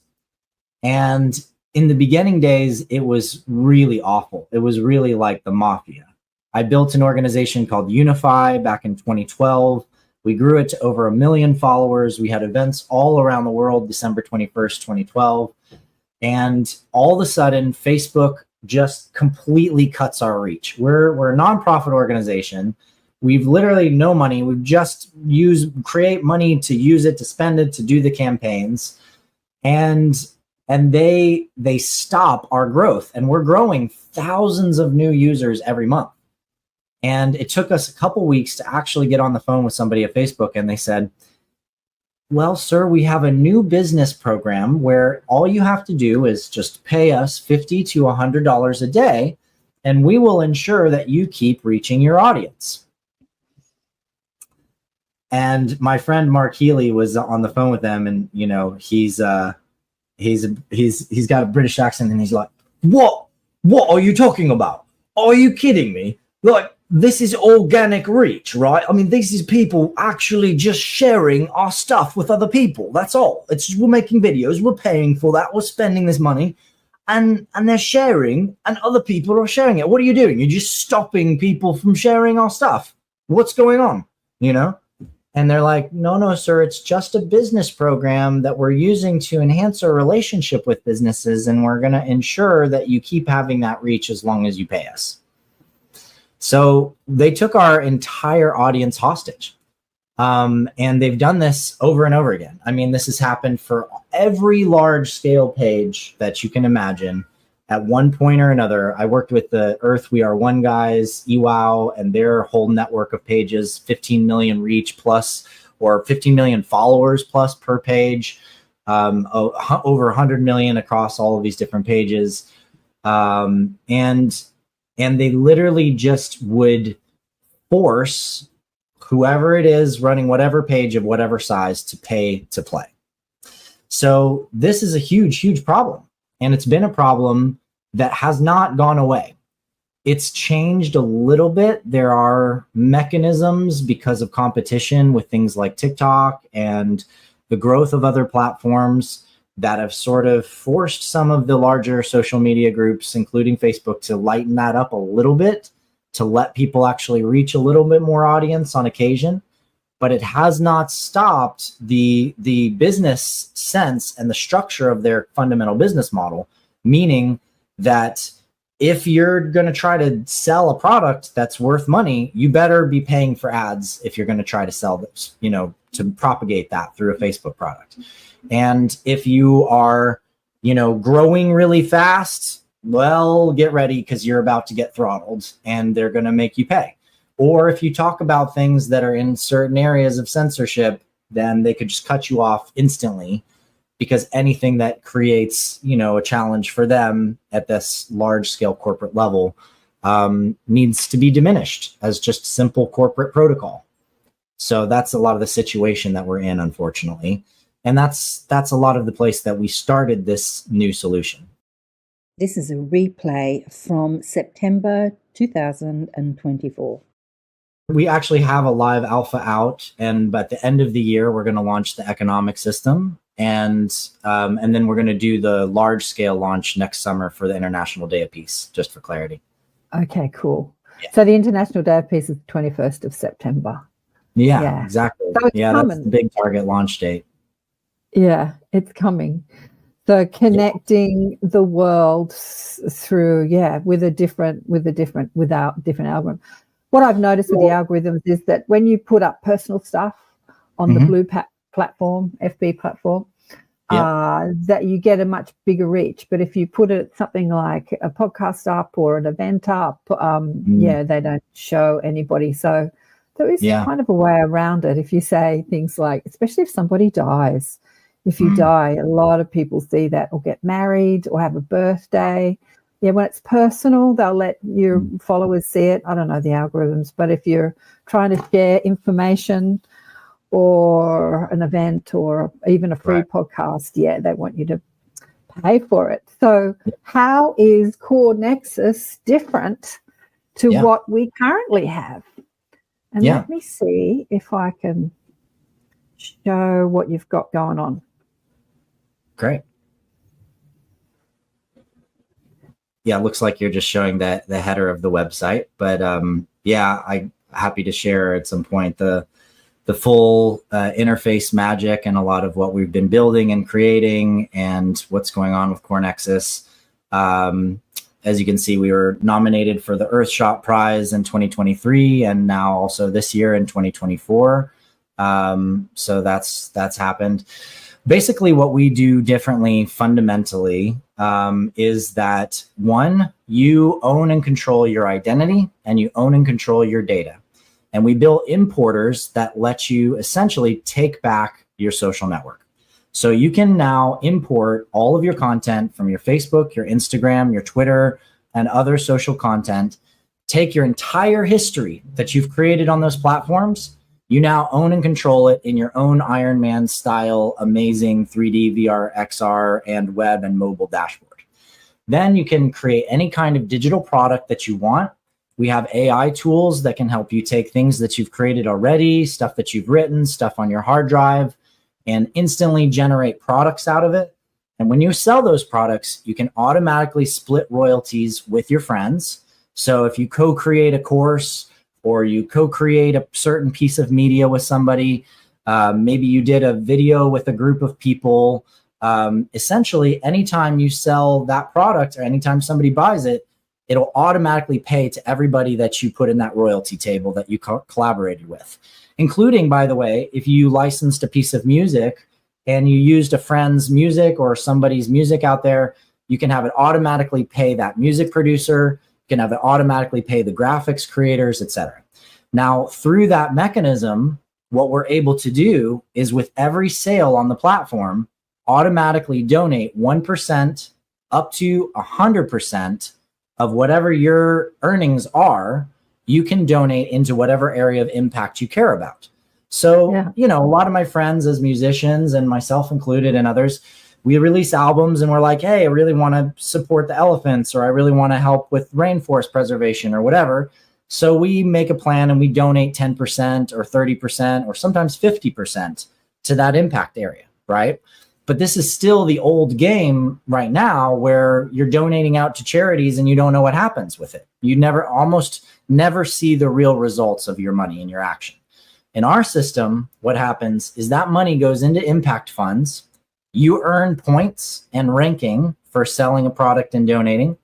And in the beginning days, it was really awful. It was really like the mafia. I built an organization called Unify back in 2012. We grew it to over 1 million followers. We had events all around the world, December 21st, 2012. And all of a sudden, Facebook just completely cuts our reach. We're a nonprofit organization. We've literally no money. We've just create money to use it, to spend it, to do the campaigns. And and they stop our growth, and we're growing thousands of new users every month. And it took us a couple weeks to actually get on the phone with somebody at Facebook, and they said, well, sir, we have a new business program where all you have to do is just pay us $50 to $100 a day, and we will ensure that you keep reaching your audience. And my friend Mark Healy was on the phone with them, and you know, he's got a British accent, and he's like, what are you talking about? Are you kidding me? Like, this is organic reach, right? I mean, this is people actually just sharing our stuff with other people. That's all. It's just, we're making videos, we're paying for that, we're spending this money, and they're sharing, and other people are sharing it. What are you doing? You're just stopping people from sharing our stuff. What's going on? You know? And they're like, no, sir, it's just a business program that we're using to enhance our relationship with businesses, and we're going to ensure that you keep having that reach as long as you pay us. So they took our entire audience hostage. And they've done this over and over again. I mean, this has happened for every large scale page that you can imagine at one point or another. I worked with the Earth We Are One guys, EWOW, and their whole network of pages, 15 million reach plus, or 15 million followers plus per page, over 100 million across all of these different pages. And they literally just would force whoever it is running whatever page of whatever size to pay to play. So this is a huge, huge problem. And it's been a problem that has not gone away. It's changed a little bit. There are mechanisms because of competition with things like TikTok and the growth of other platforms that have sort of forced some of the larger social media groups, including Facebook, to lighten that up a little bit, to let people actually reach a little bit more audience on occasion. But it has not stopped the business sense and the structure of their fundamental business model, meaning that if you're going to try to sell a product that's worth money, you better be paying for ads if you're going to try to sell this, you know, to propagate that through a Facebook product. And if you are, you know, growing really fast, well, get ready because you're about to get throttled and they're going to make you pay. Or if you talk about things that are in certain areas of censorship, then they could just cut you off instantly, because anything that creates, you know, a challenge for them at this large scale corporate level needs to be diminished as just simple corporate protocol. So that's a lot of the situation that we're in, unfortunately. And that's a lot of the place that we started this new solution. This is a replay from September 2024. We actually have a live alpha out, and by the end of the year, we're going to launch the economic system. And then we're going to do the large scale launch next summer for the International Day of Peace, just for clarity. Okay, cool. Yeah. So the International Day of Peace is the 21st of September. Yeah. Exactly. So yeah, that's the big target launch date. Yeah, it's coming. So connecting the world through, without different algorithm. What I've noticed with the algorithms is that when you put up personal stuff on the Blue platform, FB platform, that you get a much bigger reach. But if you put it something like a podcast up or an event up, they don't show anybody. So there is kind of a way around it. If you say things like, especially if somebody dies, if you die, a lot of people see that, or get married or have a birthday. Yeah, when it's personal, they'll let your followers see it. I don't know the algorithms, but if you're trying to share information or an event or even a free podcast, they want you to pay for it. So how is Core Nexus different to what we currently have? And let me see if I can show what you've got going on. Great. Yeah, it looks like you're just showing the header of the website, but I'm happy to share at some point the full interface magic and a lot of what we've been building and creating and what's going on with Core Nexus. As you can see, we were nominated for the Earthshot Prize in 2023 and now also this year in 2024. So that's happened. basically what we do differently fundamentally is that, one, you own and control your identity and you own and control your data. And we build importers that let you essentially take back your social network. So you can now import all of your content from your Facebook, your Instagram, your Twitter, and other social content, take your entire history that you've created on those platforms. You now own and control it in your own Iron Man style, amazing 3D, VR, XR, and web and mobile dashboard. Then you can create any kind of digital product that you want. We have AI tools that can help you take things that you've created already, stuff that you've written, stuff on your hard drive, and instantly generate products out of it. And when you sell those products, you can automatically split royalties with your friends. So if you co-create a course or you co-create a certain piece of media with somebody, maybe you did a video with a group of people, essentially anytime you sell that product or anytime somebody buys it, it'll automatically pay to everybody that you put in that royalty table that you collaborated with, including, by the way, if you licensed a piece of music and you used a friend's music or somebody's music out there, you can have it automatically pay that music producer, you can have it automatically pay the graphics creators, etc. Now, through that mechanism, what we're able to do is with every sale on the platform, automatically donate 1% up to 100% of whatever your earnings are. You can donate into whatever area of impact you care about. So, you know, a lot of my friends as musicians, and myself included and others, we release albums and we're like, hey, I really want to support the elephants, or I really want to help with rainforest preservation or whatever. So we make a plan and we donate 10% or 30% or sometimes 50% to that impact area, right? But this is still the old game right now where you're donating out to charities and you don't know what happens with it. You almost never see the real results of your money and your action. In our system, what happens is that money goes into impact funds. You earn points and ranking for selling a product and donating,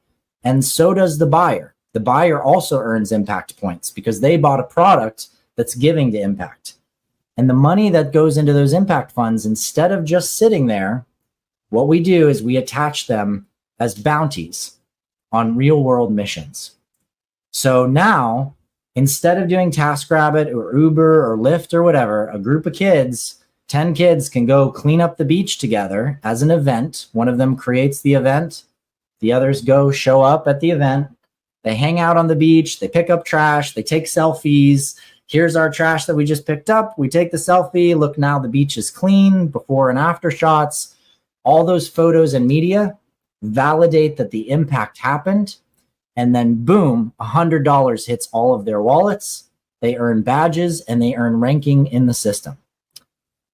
and so does the buyer. The buyer also earns impact points because they bought a product that's giving to impact. And the money that goes into those impact funds, instead of just sitting there, what we do is we attach them as bounties on real world missions. So now, instead of doing TaskRabbit or Uber or Lyft or whatever, a group of kids, 10 kids can go clean up the beach together as an event. One of them creates the event. The others go show up at the event. They hang out on the beach. They pick up trash. They take selfies. Here's our trash that we just picked up. We take the selfie. Look, now the beach is clean, before and after shots. All those photos and media validate that the impact happened. And then boom, $100 hits all of their wallets. They earn badges and they earn ranking in the system.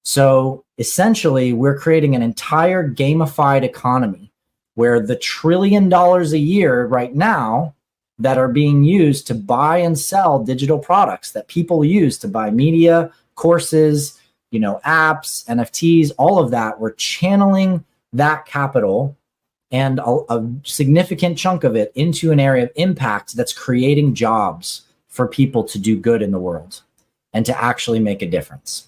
So essentially, we're creating an entire gamified economy where the $1 trillion a year right now that are being used to buy and sell digital products that people use to buy media, courses, you know, apps, NFTs, all of that, we're channeling that capital and a significant chunk of it into an area of impact that's creating jobs for people to do good in the world and to actually make a difference.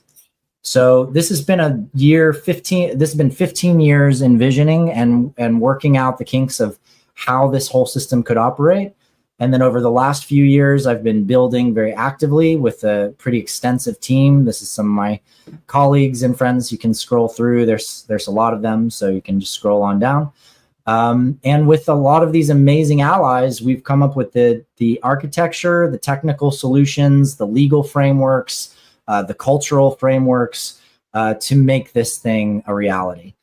So this has been this has been 15 years envisioning and working out the kinks of how this whole system could operate. And then over the last few years, I've been building very actively with a pretty extensive team. This is some of my colleagues and friends. You can scroll through. There's a lot of them, so you can just scroll on down. And with a lot of these amazing allies, we've come up with the architecture, the technical solutions, the legal frameworks, the cultural frameworks to make this thing a reality.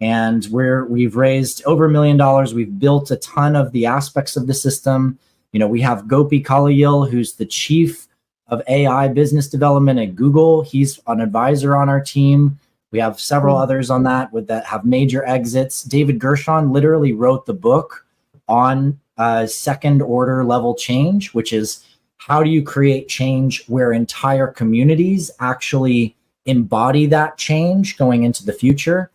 And we've raised over $1 million. We've built a ton of the aspects of the system. You know, we have Gopi Kalayil, who's the chief of AI business development at Google. He's an advisor on our team. We have several others on that have major exits. David Gershon literally wrote the book on second order level change, which is how do you create change where entire communities actually embody that change going into the future.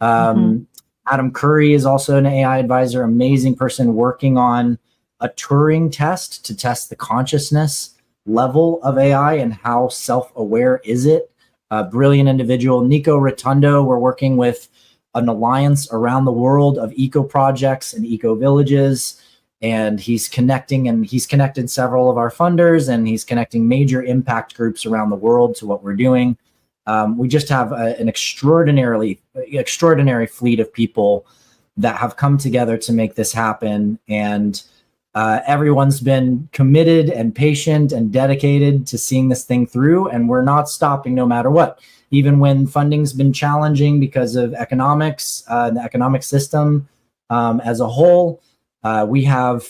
Adam Curry is also an AI advisor, amazing person working on a Turing test to test the consciousness level of AI and how self-aware is it a brilliant individual. Nico Rotundo, we're working with an alliance around the world of eco projects and eco villages. And he's connected several of our funders, and he's connecting major impact groups around the world to what we're doing. We just have an extraordinary fleet of people that have come together to make this happen. And everyone's been committed and patient and dedicated to seeing this thing through. And we're not stopping no matter what. Even when funding's been challenging because of economics, the economic system as a whole, we have,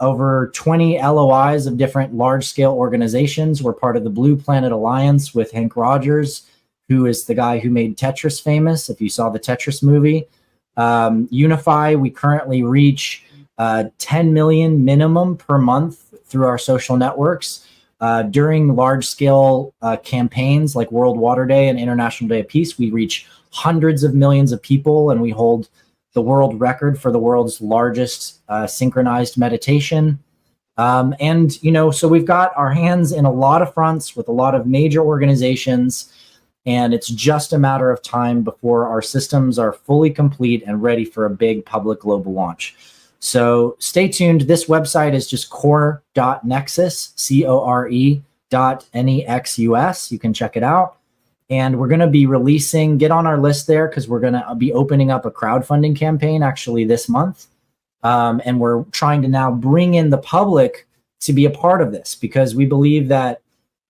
over 20 LOIs of different large-scale organizations. We're part of the Blue Planet Alliance with Hank Rogers, who is the guy who made Tetris famous, if you saw the Tetris movie. Unify, we currently reach 10 million minimum per month through our social networks. During large-scale campaigns like World Water Day and International Day of Peace, we reach hundreds of millions of people, and we hold the world record for the world's largest synchronized meditation. So we've got our hands in a lot of fronts with a lot of major organizations, and it's just a matter of time before our systems are fully complete and ready for a big public global launch. So stay tuned. This website is just core.nexus, core.nexus. You can check it out. And we're going to be releasing, get on our list there, because we're going to be opening up a crowdfunding campaign actually this month. And we're trying to now bring in the public to be a part of this, because we believe that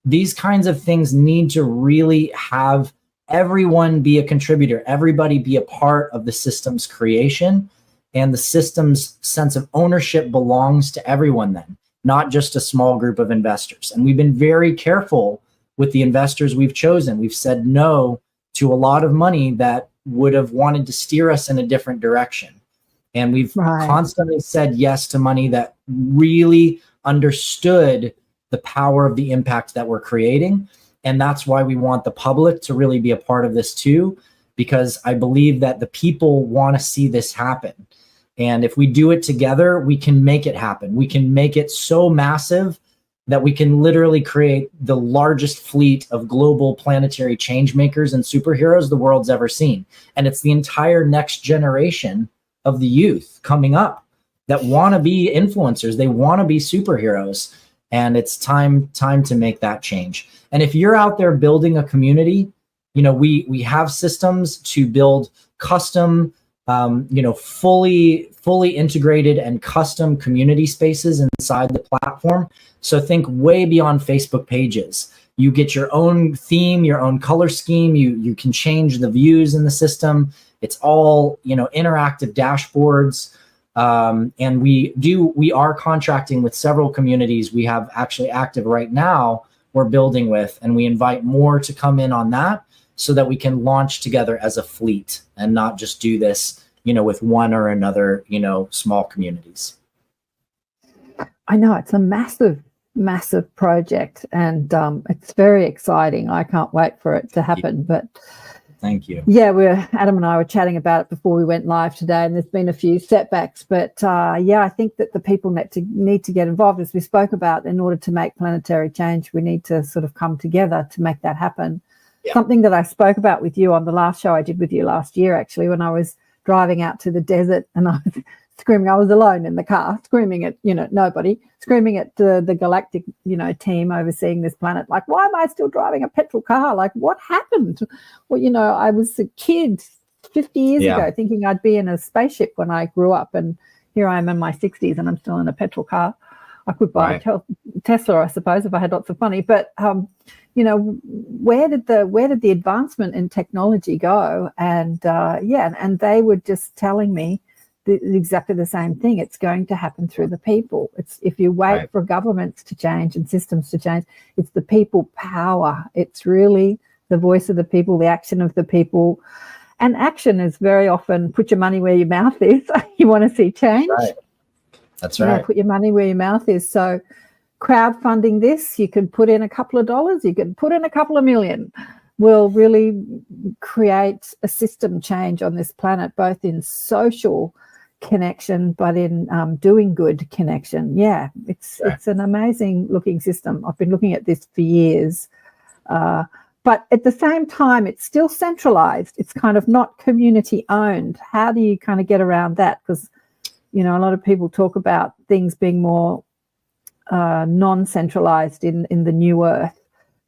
these kinds of things need to really have everyone be a contributor, everybody be a part of the system's creation. And the system's sense of ownership belongs to everyone then, not just a small group of investors. And we've been very careful with the investors we've chosen. We've said no to a lot of money that would have wanted to steer us in a different direction. And we've constantly said yes to money that really understood the power of the impact that we're creating. And that's why we want the public to really be a part of this too, because I believe that the people want to see this happen. And if we do it together, we can make it happen. We can make it so massive that we can literally create the largest fleet of global planetary change makers and superheroes the world's ever seen. And it's the entire next generation of the youth coming up that want to be influencers. They want to be superheroes. And it's time to make that change. And if you're out there building a community, we have systems to build custom, fully integrated and custom community spaces inside the platform. So think way beyond Facebook pages. You get your own theme, your own color scheme. You can change the views in the system. It's all, interactive dashboards. And we are contracting with several communities. We have actually active right now we're building with, and we invite more to come in on that so that we can launch together as a fleet and not just do this, with one or another, small communities. I know it's a massive project, and it's very exciting. I can't wait for it to happen. But thank you. Yeah, Adam and I were chatting about it before we went live today, and there's been a few setbacks. But I think that the people need to get involved, as we spoke about. In order to make planetary change, we need to sort of come together to make that happen. Yeah. Something that I spoke about with you on the last show I did with you last year, actually, when I was driving out to the desert and I was screaming. I was alone in the car, screaming at nobody, screaming at the Galactic team overseeing this planet. Like, why am I still driving a petrol car? Like, what happened? Well, I was a kid 50 years ago thinking I'd be in a spaceship when I grew up, and here I am in my 60s and I'm still in a petrol car. I could buy a Tesla, I suppose, if I had lots of money. But where did the advancement in technology go? And and they were just telling me exactly the same thing. It's going to happen through the people. It's if you wait for governments to change and systems to change, it's the people power. It's really the voice of the people, the action of the people. And action is very often put your money where your mouth is. You want to see change. That's right. Put your money where your mouth is. So crowdfunding this, you could put in a couple of dollars, you could put in a couple of million, will really create a system change on this planet, both in social connection, but in doing good connection. Yeah, it's an amazing looking system. I've been looking at this for years. but at the same time, it's still centralized. It's kind of not community owned. How do you kind of get around that? Because, you know, a lot of people talk about things being more non-centralized in the new earth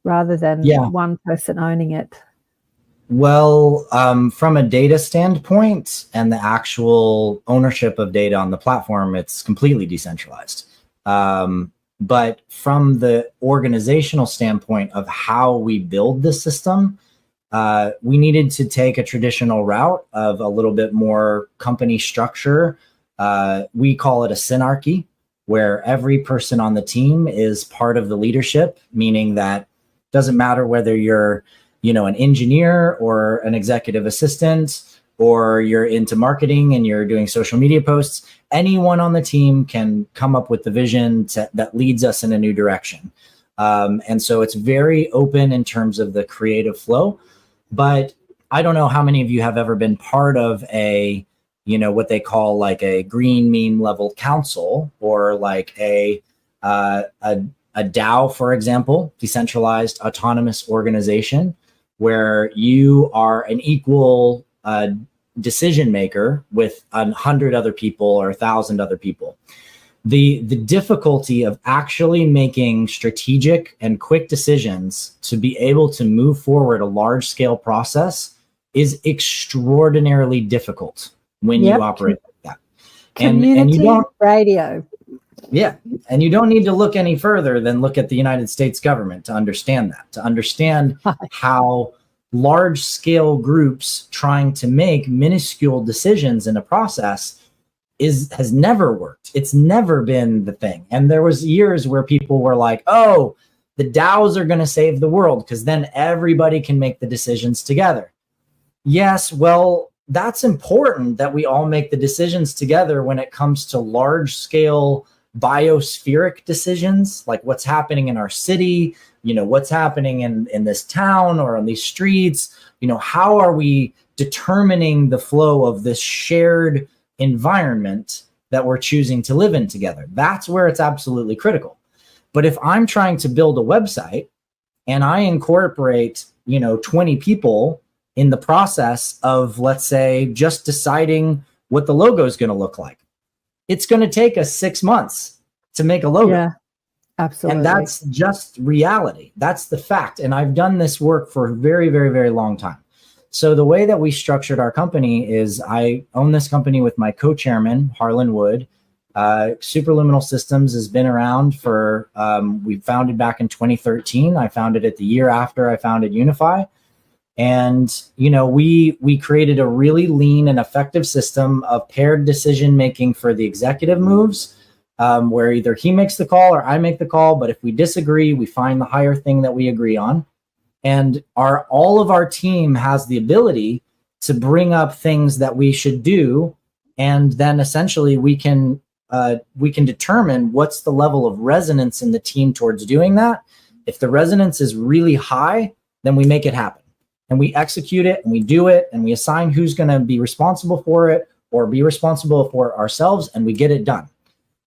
rather than one person owning it. Well, from a data standpoint and the actual ownership of data on the platform, it's completely decentralized. But from the organizational standpoint of how we build the system, we needed to take a traditional route of a little bit more company structure. We call it a synarchy, where every person on the team is part of the leadership, meaning that it doesn't matter whether you're, you know, an engineer or an executive assistant, or you're into marketing and you're doing social media posts. Anyone on the team can come up with the vision that leads us in a new direction. And so it's very open in terms of the creative flow. But I don't know how many of you have ever been part of a, you know, what they call like a green meme level council, or like a DAO, for example, decentralized autonomous organization, where you are an equal decision maker with 100 other people or 1,000 other people. The difficulty of actually making strategic and quick decisions to be able to move forward a large scale process is extraordinarily difficult when you operate like that. Community you don't, radio. Yeah. And you don't need to look any further than look at the United States government to understand that, to understand how large scale groups trying to make minuscule decisions in a process has never worked. It's never been the thing. And there was years where people were like, oh, the DAOs are going to save the world because then everybody can make the decisions together. Yes, well, that's important that we all make the decisions together when it comes to large scale biospheric decisions, like what's happening in our city, you know, what's happening in this town or on these streets, you know, how are we determining the flow of this shared environment that we're choosing to live in together? That's where it's absolutely critical. But if I'm trying to build a website and I incorporate, you know, 20 people in the process of, let's say, just deciding what the logo is going to look like, it's going to take us 6 months to make a logo. Yeah, absolutely. And that's just reality. That's the fact. And I've done this work for a very, very, very long time. So the way that we structured our company is I own this company with my co-chairman, Harlan Wood. Superluminal Systems has been around for, we founded back in 2013. I founded it the year after I founded Unify. And, you know, we created a really lean and effective system of paired decision making for the executive moves, where either he makes the call or I make the call. But if we disagree, we find the higher thing that we agree on. And all of our team has the ability to bring up things that we should do. And then essentially we can determine what's the level of resonance in the team towards doing that. If the resonance is really high, then we make it happen. And we execute it and we do it and we assign who's going to be responsible for it or be responsible for ourselves, and we get it done.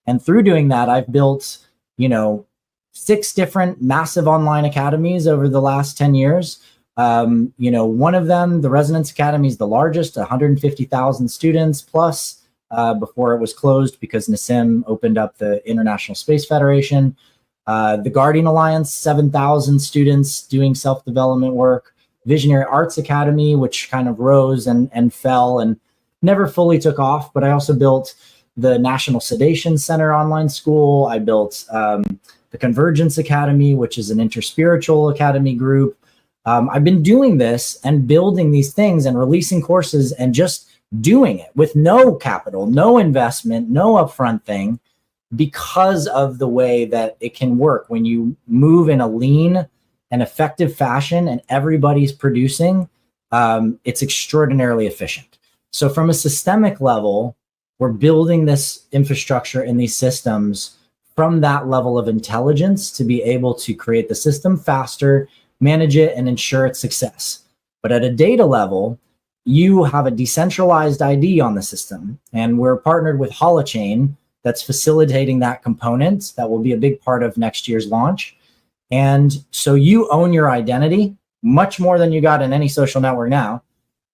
And through doing that, I've built, you know, 6 different massive online academies over the last 10 years. You know, one of them, the Resonance Academy, is the largest, 150,000 students plus, before it was closed because Nassim opened up the International Space Federation. The Guardian Alliance, 7,000 students doing self-development work. Visionary Arts Academy, which kind of rose and fell and never fully took off. But I also built the National Sedation Center online school. I built the Convergence Academy, which is an interspiritual academy group. I've been doing this and building these things and releasing courses and just doing it with no capital, no investment, no upfront thing, because of the way that it can work when you move in a lean and effective fashion and everybody's producing. It's extraordinarily efficient. So from a systemic level, we're building this infrastructure in these systems from that level of intelligence to be able to create the system faster, manage it, and ensure its success. But at a data level, you have a decentralized ID on the system, and we're partnered with Holochain that's facilitating that component. That will be a big part of next year's launch. And so you own your identity much more than you got in any social network now.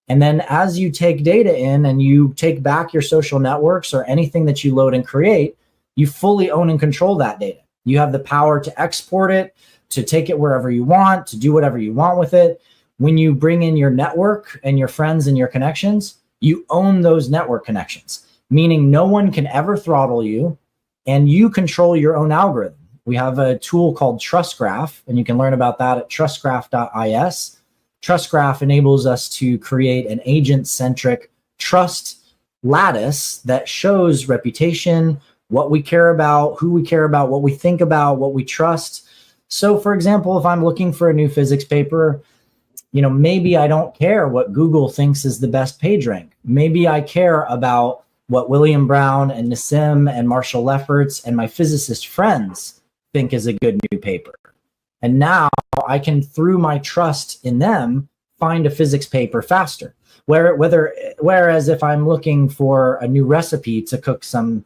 And then as you take data in and you take back your social networks or anything that you load and create, you fully own and control that data. You have the power to export it, to take it wherever you want, to do whatever you want with it. When you bring in your network and your friends and your connections, you own those network connections, meaning no one can ever throttle you and you control your own algorithm. We have a tool called TrustGraph, and you can learn about that at trustgraph.is. TrustGraph enables us to create an agent-centric trust lattice that shows reputation, what we care about, who we care about, what we think about, what we trust. So for example, if I'm looking for a new physics paper, maybe I don't care what Google thinks is the best page rank. Maybe I care about what William Brown and Nassim and Marshall Lefferts and my physicist friends think is a good new paper. And now I can, through my trust in them, find a physics paper faster. Whereas if I'm looking for a new recipe to cook some,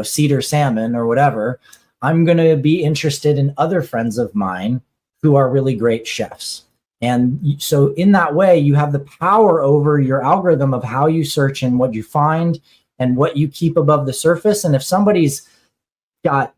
cedar salmon or whatever, I'm going to be interested in other friends of mine who are really great chefs. And so in that way, you have the power over your algorithm of how you search and what you find and what you keep above the surface. And if somebody's got,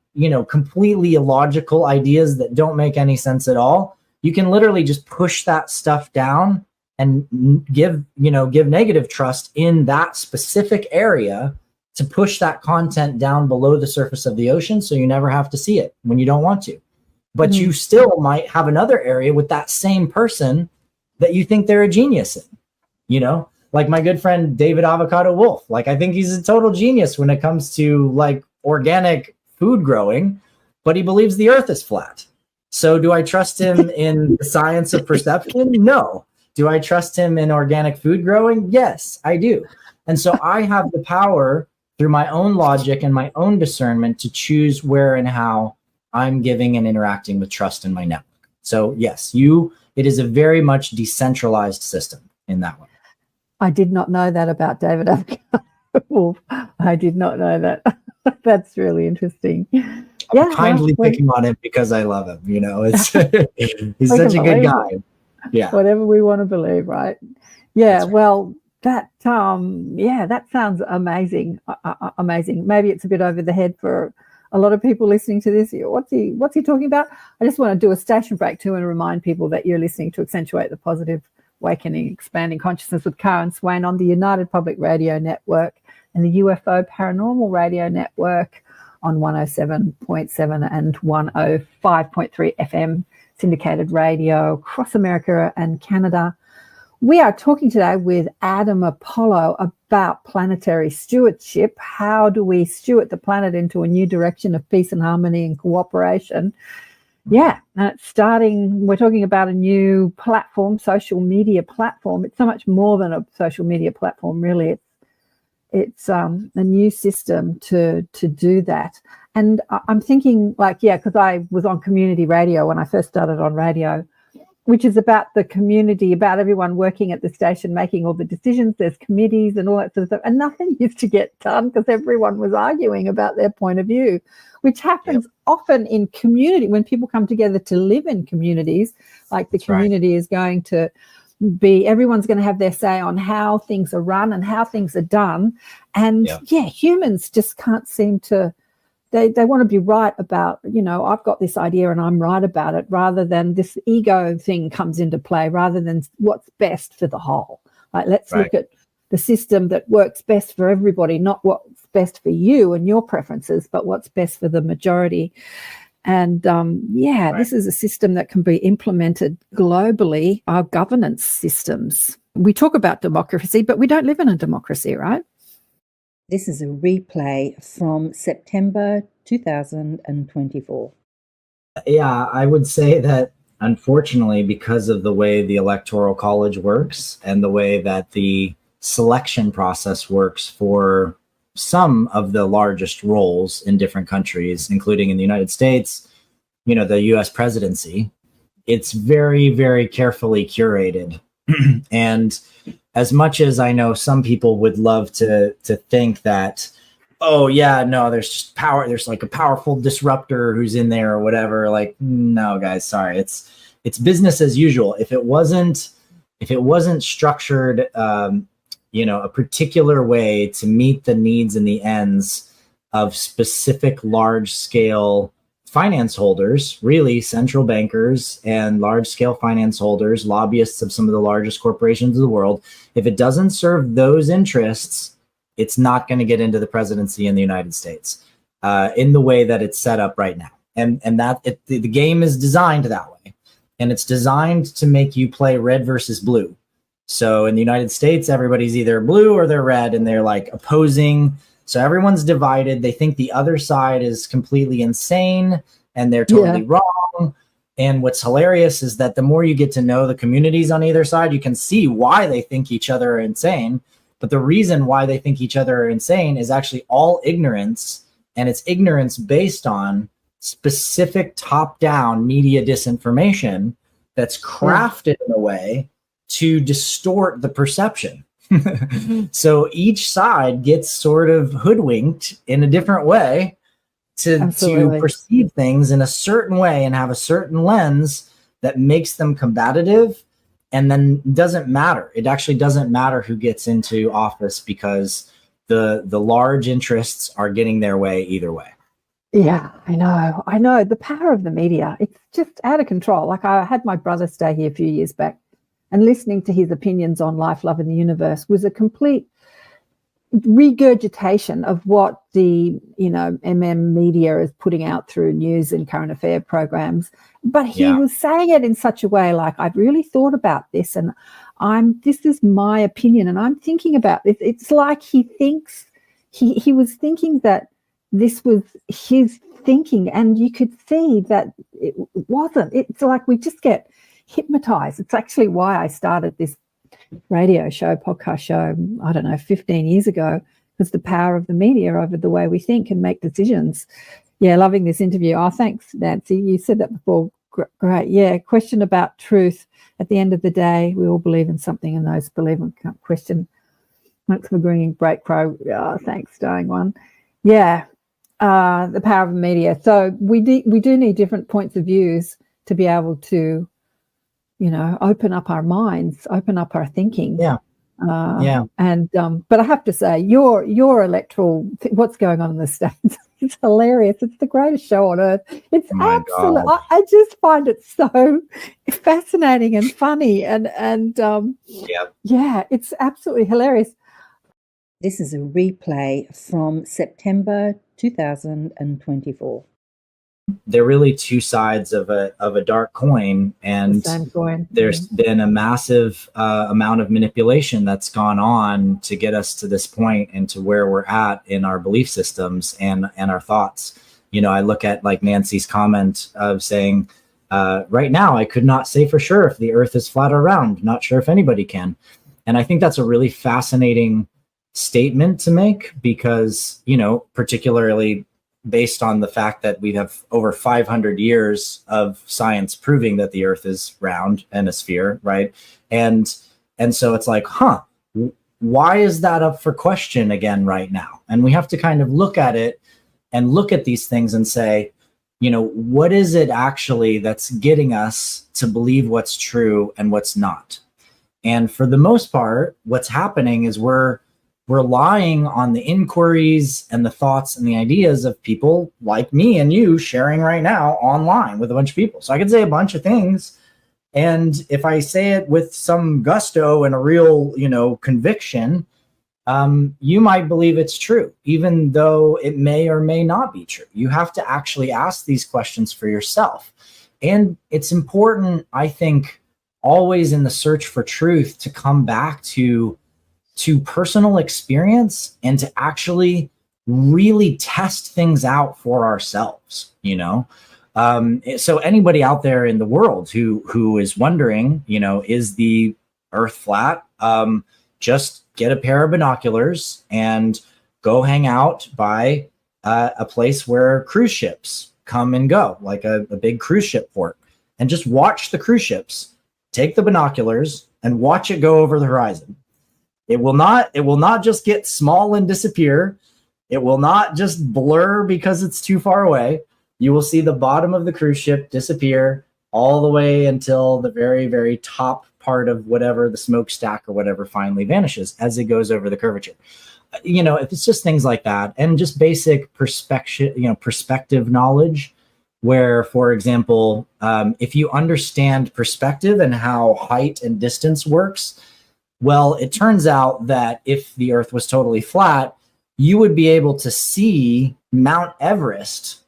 completely illogical ideas that don't make any sense at all, you can literally just push that stuff down and give negative trust in that specific area to push that content down below the surface of the ocean, so you never have to see it when you don't want to. But you still might have another area with that same person that you think they're a genius in, like my good friend David Avocado Wolf. Like, I think he's a total genius when it comes to like organic food growing, but he believes the earth is flat. So do I trust him in the science of perception? No. Do I trust him in organic food growing? Yes, I do. And so I have the power through my own logic and my own discernment to choose where and how I'm giving and interacting with trust in my network. So yes, it is a very much decentralized system in that way. I did not know that about David Avocado Wolf. I did not know that. That's really interesting. I'm kindly picking on him because I love him. It's he's such a good guy. Yeah. Whatever we want to believe, right? Yeah. Right. Well, that sounds amazing. Amazing. Maybe it's a bit over the head for a lot of people listening to this. What's he talking about? I just want to do a station break too and remind people that you're listening to Accentuate the Positive, Awakening, Expanding Consciousness with Karen Swain on the United Public Radio Network and the UFO Paranormal Radio Network on 107.7 and 105.3 FM syndicated radio across America and Canada. We are talking today with Adam Apollo about planetary stewardship. How do we steward the planet into a new direction of peace and harmony and cooperation? Yeah, and it's starting, we're talking about a new platform, social media platform. It's so much more than a social media platform, really. It's a new system to do that. And I'm thinking because I was on community radio when I first started on radio, which is about the community, about everyone working at the station, making all the decisions. There's committees and all that sort of stuff. And nothing used to get done because everyone was arguing about their point of view, which happens often in community when people come together to live in communities. Like the community is going to everyone's going to have their say on how things are run and how things are done. And humans just can't seem to, they want to be right about, I've got this idea and I'm right about it, rather than this ego thing comes into play, rather than what's best for the whole. Like, let's look at the system that works best for everybody, not what's best for you and your preferences, but what's best for the majority. And this is a system that can be implemented globally, our governance systems. We talk about democracy, but we don't live in a democracy, right? This is a replay from September 2024. Yeah, I would say that unfortunately, because of the way the Electoral College works and the way that the selection process works for some of the largest roles in different countries, including in the United States, the US presidency, it's very, very carefully curated. And as much as I know some people would love to think that, there's just power, there's like a powerful disruptor who's in there or whatever. Like, no, guys, sorry. It's it's business as usual. If it wasn't structured, a particular way to meet the needs and the ends of specific large scale finance holders, really central bankers and large scale finance holders, lobbyists of some of the largest corporations of the world, if it doesn't serve those interests, it's not going to get into the presidency in the United States in the way that it's set up right now. And the game is designed that way. And it's designed to make you play red versus blue. So in the United States, everybody's either blue or they're red, and they're like opposing. So everyone's divided. They think the other side is completely insane and they're totally wrong. And what's hilarious is that the more you get to know the communities on either side, you can see why they think each other are insane. But the reason why they think each other are insane is actually all ignorance. And it's ignorance based on specific top-down media disinformation that's crafted in a way to distort the perception. So each side gets sort of hoodwinked in a different way to perceive things in a certain way and have a certain lens that makes them combative. And then it doesn't matter. It actually doesn't matter who gets into office because the large interests are getting their way either way. Yeah, I know. The power of the media, it's just out of control. Like, I had my brother stay here a few years back, and listening to his opinions on life, love, and the universe was a complete regurgitation of what the, media is putting out through news and current affair programs. But he was saying it in such a way like, I've really thought about this, and this is my opinion, and I'm thinking about this. It's like he thinks, he was thinking that this was his thinking, and you could see that it wasn't. It's like we just get hypnotized. It's actually why I started this podcast show, I don't know, 15 years ago, because the power of the media over the way we think and make decisions. Yeah, loving this interview. Oh, thanks, Nancy. You said that before. Great. Yeah, question about truth. At the end of the day, we all believe in something, and those believe in question. Thanks for bringing Break Pro. Oh, thanks, dying one. Yeah, the power of the media. So we do need different points of views to be able to, open up our minds, open up our thinking. Yeah. And but I have to say, your electoral, what's going on in the States, it's hilarious. It's the greatest show on earth. It's absolutely. I just find it so fascinating and funny, and it's absolutely hilarious. This is a replay from September 2024. They're really two sides of a dark coin, and there's been a massive amount of manipulation that's gone on to get us to this point and to where we're at in our belief systems and our thoughts. I look at like Nancy's comment of saying, right now, I could not say for sure if the earth is flat or round. Not sure if anybody can. And I think that's a really fascinating statement to make because, particularly based on the fact that we have over 500 years of science proving that the earth is round and a sphere, right? And so it's like, why is that up for question again right now? And we have to kind of look at it and look at these things and say, what is it actually that's getting us to believe what's true and what's not? And for the most part, what's happening is we're relying on the inquiries and the thoughts and the ideas of people like me and you sharing right now online with a bunch of people. So I could say a bunch of things. And if I say it with some gusto and a real, conviction, you might believe it's true, even though it may or may not be true. You have to actually ask these questions for yourself. And it's important, I think, always in the search for truth to come back to personal experience and to actually really test things out for ourselves, So anybody out there in the world who is wondering, is the earth flat? Just get a pair of binoculars and go hang out by a place where cruise ships come and go, like a big cruise ship port, and just watch the cruise ships. Take the binoculars and watch it go over the horizon. It will not just get small and disappear. It will not just blur because it's too far away. You will see the bottom of the cruise ship disappear. all the way until the very, very top part of whatever the smokestack or whatever finally vanishes as it goes over the curvature. If it's just things like that, and just basic perspective knowledge, where, for example, if you understand perspective and how height and distance works, well, it turns out that if the Earth was totally flat, you would be able to see Mount Everest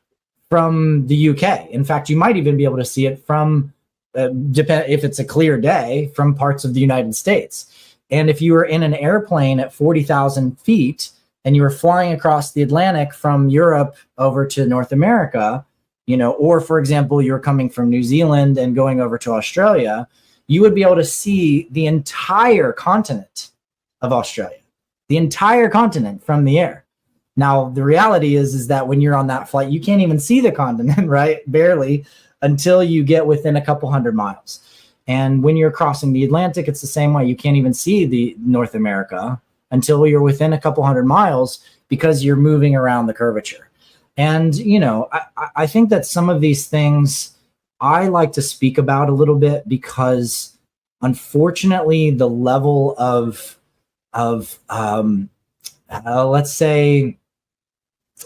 from the UK. In fact, you might even be able to see it from, if it's a clear day, from parts of the United States. And if you were in an airplane at 40,000 feet and you were flying across the Atlantic from Europe over to North America, or for example, you're coming from New Zealand and going over to Australia, you would be able to see the entire continent of Australia, the entire continent from the air. Now, the reality is that when you're on that flight, you can't even see the continent, right? Barely, until you get within a couple hundred miles. And when you're crossing the Atlantic, it's the same way. You can't even see the North America until you're within a couple hundred miles, because you're moving around the curvature. And, I think that some of these things I like to speak about a little bit, because unfortunately the level of let's say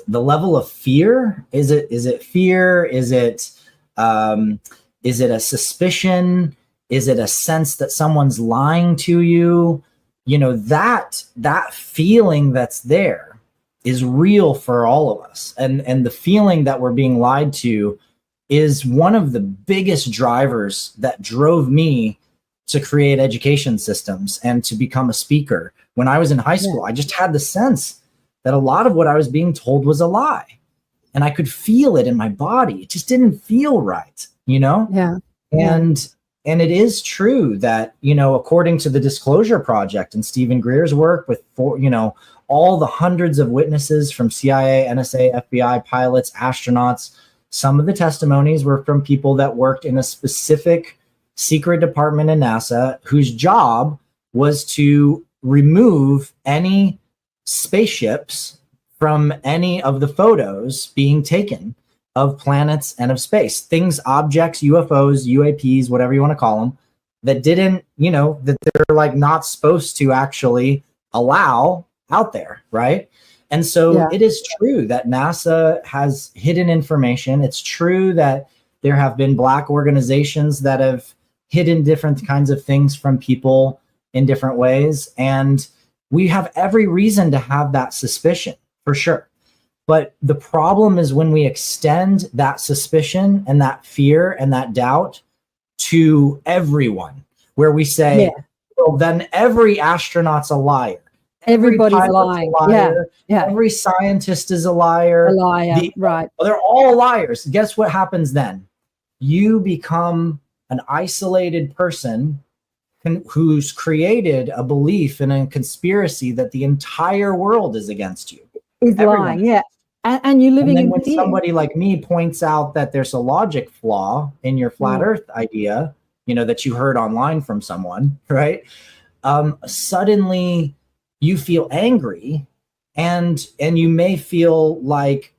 the level of fear, is it fear? Is it a suspicion? Is it a sense that someone's lying to you? That feeling that's there is real for all of us. And the feeling that we're being lied to is one of the biggest drivers that drove me to create education systems and to become a speaker. When I was in high school, I just had the sense that a lot of what I was being told was a lie. And I could feel it in my body. It just didn't feel right, Yeah. And it is true that, according to the Disclosure Project and Stephen Greer's work with, all the hundreds of witnesses from CIA, NSA, FBI, pilots, astronauts, some of the testimonies were from people that worked in a specific secret department in NASA whose job was to remove any spaceships from any of the photos being taken of planets and of space, things, objects, UFOs, UAPs, whatever you want to call them, that didn't, that they're like not supposed to actually allow out there, right? And so it is true that NASA has hidden information. It's true that there have been Black organizations that have hidden different kinds of things from people in different ways. And we have every reason to have that suspicion, for sure. But the problem is when we extend that suspicion and that fear and that doubt to everyone, where we say, well, then every astronaut's a liar. Everybody's lying. Yeah. Every scientist is a liar. A liar, right. Well, they're all liars. Guess what happens then? You become an isolated person who's created a belief in a conspiracy that the entire world is against you. Is lying, yeah. And you're living in when fear. Somebody like me points out that there's a logic flaw in your flat Earth idea, that you heard online from someone, right? Suddenly you feel angry, and you may feel like,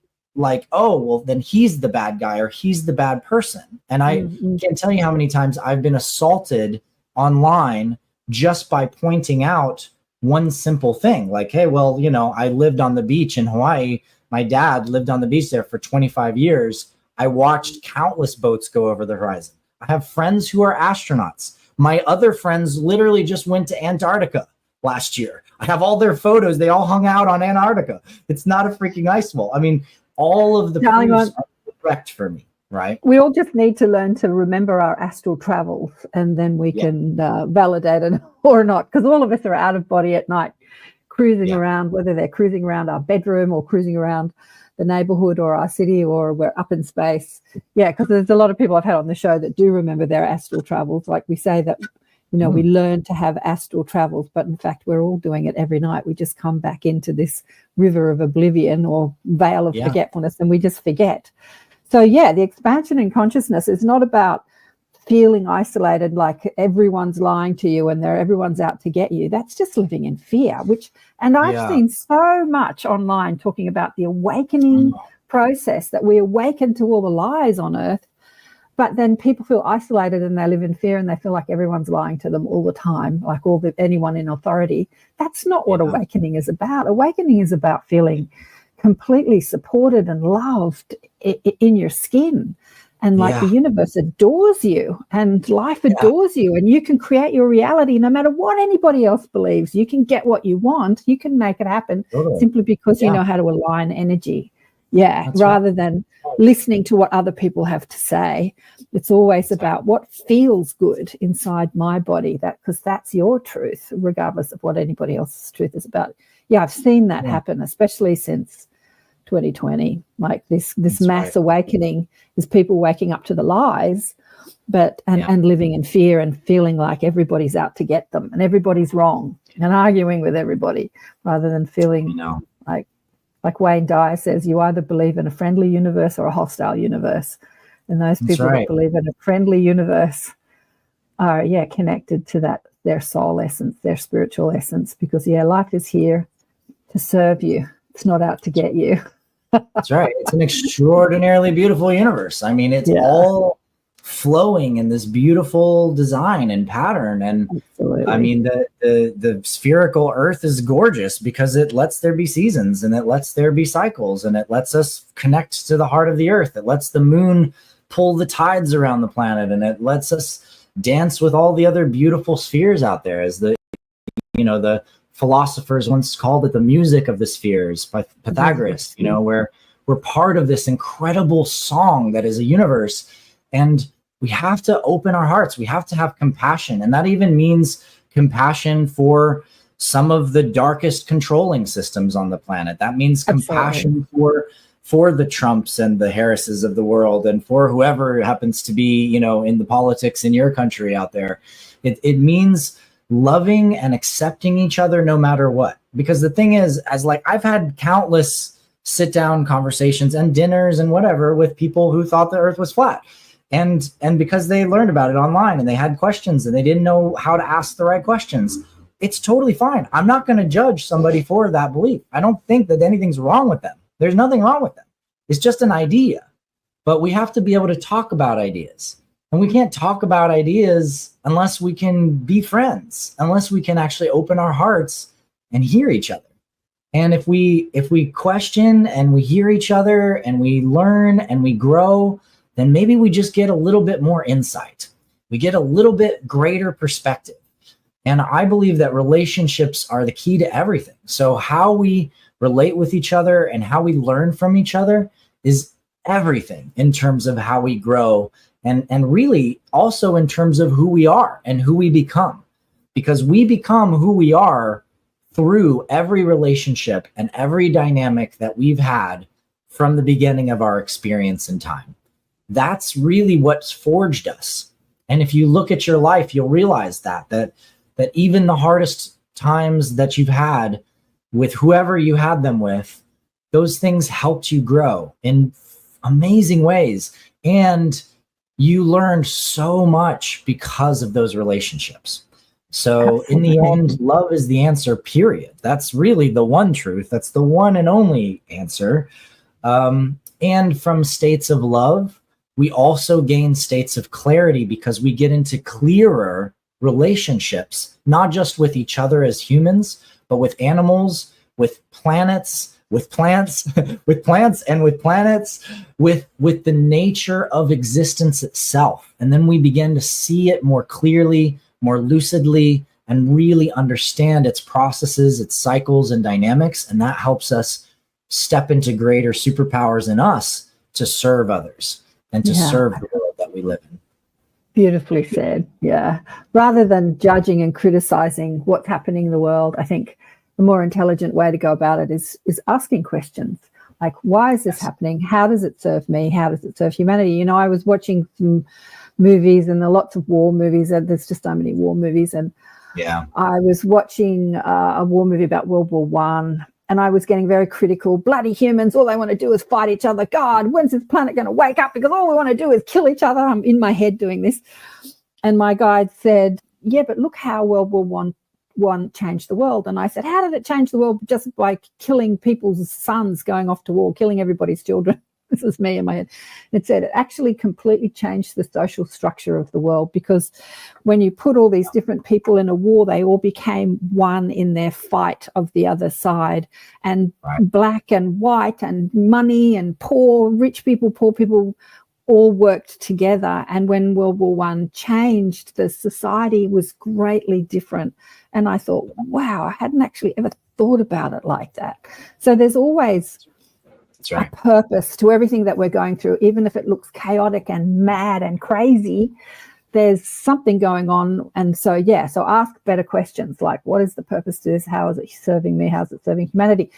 oh, well, then he's the bad guy or he's the bad person. And I can't tell you how many times I've been assaulted online just by pointing out one simple thing, like, hey, well, I lived on the beach in Hawaii. My dad lived on the beach there for 25 years. I watched countless boats go over the horizon. I have friends who are astronauts. My other friends literally just went to Antarctica last year. I have all their photos. They all hung out on Antarctica. It's not a freaking ice wall. I mean, all of the proofs are correct for me, right? We all just need to learn to remember our astral travels, and then we can validate it or not, because all of us are out of body at night, cruising around, whether they're cruising around our bedroom or cruising around the neighborhood or our city, or we're up in space. Yeah, because there's a lot of people I've had on the show that do remember their astral travels. Like we say that, we learn to have astral travels, but in fact, we're all doing it every night. We just come back into this river of oblivion or veil of forgetfulness, and we just forget. So, the expansion in consciousness is not about feeling isolated, like everyone's lying to you and everyone's out to get you. That's just living in fear, and I've seen so much online talking about the awakening process, that we awaken to all the lies on Earth. But then people feel isolated and they live in fear and they feel like everyone's lying to them all the time, like anyone in authority. That's not what awakening is about. Awakening is about feeling completely supported and loved in your skin. And like the universe adores you and life adores you, and you can create your reality no matter what anybody else believes. You can get what you want. You can make it happen simply because you know how to align energy. That's rather than listening to what other people have to say. It's always about what feels good inside my body, because that's your truth, regardless of what anybody else's truth is about. Yeah, I've seen that happen, especially since 2020. Like this mass awakening is people waking up to the lies, and living in fear and feeling like everybody's out to get them and everybody's wrong and arguing with everybody, rather than feeling like Wayne Dyer says, you either believe in a friendly universe or a hostile universe. And those people that believe in a friendly universe are, connected to their soul essence, their spiritual essence, because, life is here to serve you. It's not out to get you. That's right. It's an extraordinarily beautiful universe. I mean, it's all flowing in this beautiful design and pattern. And absolutely. I mean, the spherical earth is gorgeous because it lets there be seasons and it lets there be cycles and it lets us connect to the heart of the earth. It lets the moon pull the tides around the planet, and it lets us dance with all the other beautiful spheres out there, as the philosophers once called it the music of the spheres by Pythagoras, where we're part of this incredible song that is a universe. And we have to open our hearts. We have to have compassion. And that even means compassion for some of the darkest controlling systems on the planet. That means compassion for the Trumps and the Harrises of the world, and for whoever happens to be, in the politics in your country out there. It means loving and accepting each other no matter what. Because the thing is, I've had countless sit down conversations and dinners and whatever with people who thought the earth was flat. And because they learned about it online and they had questions and they didn't know how to ask the right questions, it's totally fine. I'm not going to judge somebody for that belief. I don't think that anything's wrong with them. There's nothing wrong with them. It's just an idea. But we have to be able to talk about ideas. And we can't talk about ideas unless we can be friends, unless we can actually open our hearts and hear each other. And if we question and we hear each other and we learn and we grow, then maybe we just get a little bit more insight. We get a little bit greater perspective. And I believe that relationships are the key to everything. So how we relate with each other and how we learn from each other is everything in terms of how we grow, and really also in terms of who we are and who we become. Because we become who we are through every relationship and every dynamic that we've had from the beginning of our experience in time. That's really what's forged us. And if you look at your life, you'll realize that even the hardest times that you've had with whoever you had them with, those things helped you grow in amazing ways. And you learned so much because of those relationships. So in the end, love is the answer, period. That's really the one truth. That's the one and only answer. And from states of love, we also gain states of clarity because we get into clearer relationships, not just with each other as humans, but with animals, with planets, with plants, with plants and with planets, with the nature of existence itself. And then we begin to see it more clearly, more lucidly, and really understand its processes, its cycles and dynamics. And that helps us step into greater superpowers in us to serve others and to serve the world that we live in. Beautifully said. Yeah. Rather than judging and criticizing what's happening in the world, I think the more intelligent way to go about it is asking questions like, why is this happening? How does it serve me? How does it serve humanity? I was watching some movies, and there are lots of war movies, and there's just so many war movies. And I was watching a war movie about World War One, and I was getting very critical. Bloody humans, all they want to do is fight each other. God, when's this planet going to wake up? Because all we want to do is kill each other. I'm in my head doing this. And my guide said, yeah, but look how World War One changed the world. And I said, how did it change the world? Just by killing people's sons, going off to war, killing everybody's children. this is me in my head. It said it actually completely changed the social structure of the world, because when you put all these different people in a war, they all became one in their fight of the other side, and black and white and money and poor, rich people, poor people, all worked together. And when World War I changed, the society was greatly different. And I thought, wow, I hadn't actually ever thought about it like that. So there's always a purpose to everything that we're going through, even if it looks chaotic and mad and crazy. There's something going on. And so, so ask better questions like, what is the purpose to this? How is it serving me? How is it serving humanity?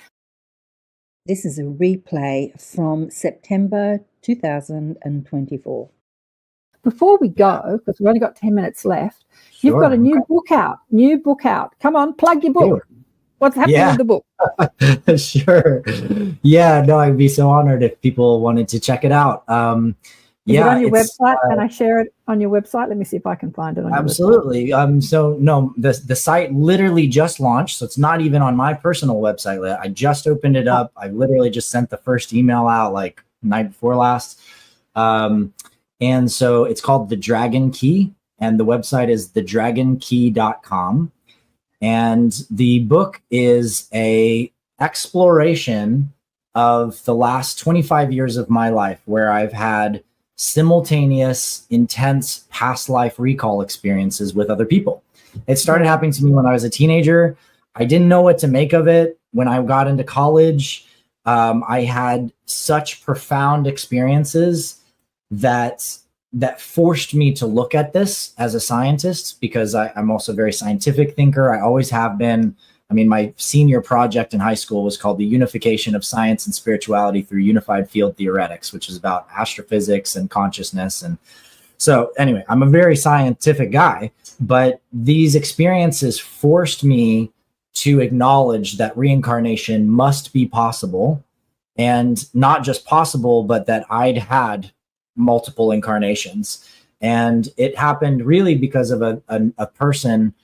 This is a replay from September 2024. Before we go, because we've only got 10 minutes left, you've got a new book out. Come on, plug your book. What's happening with the book? Sure. Yeah, no, I'd be so honored if people wanted to check it out. Is it on your website? Can I share it on your website? Let me see if I can find it on your absolutely. website. So no, the site literally just launched, so it's not even on my personal website. I just opened it up. I literally just sent the first email out like night before last. And so it's called The Dragon Key, and the website is thedragonkey.com. And the book is a exploration of the last 25 years of my life, where I've had simultaneous, intense past life recall experiences with other people. It started happening to me when I was a teenager. I didn't know what to make of it. When I got into college, I had such profound experiences that forced me to look at this as a scientist, because I'm also a very scientific thinker. I always have been. I mean, my senior project in high school was called The Unification of Science and Spirituality Through Unified Field Theoretics, which is about astrophysics and consciousness. And so anyway, I'm a very scientific guy, but these experiences forced me to acknowledge that reincarnation must be possible, and not just possible, but that I'd had multiple incarnations. And it happened really because of a person,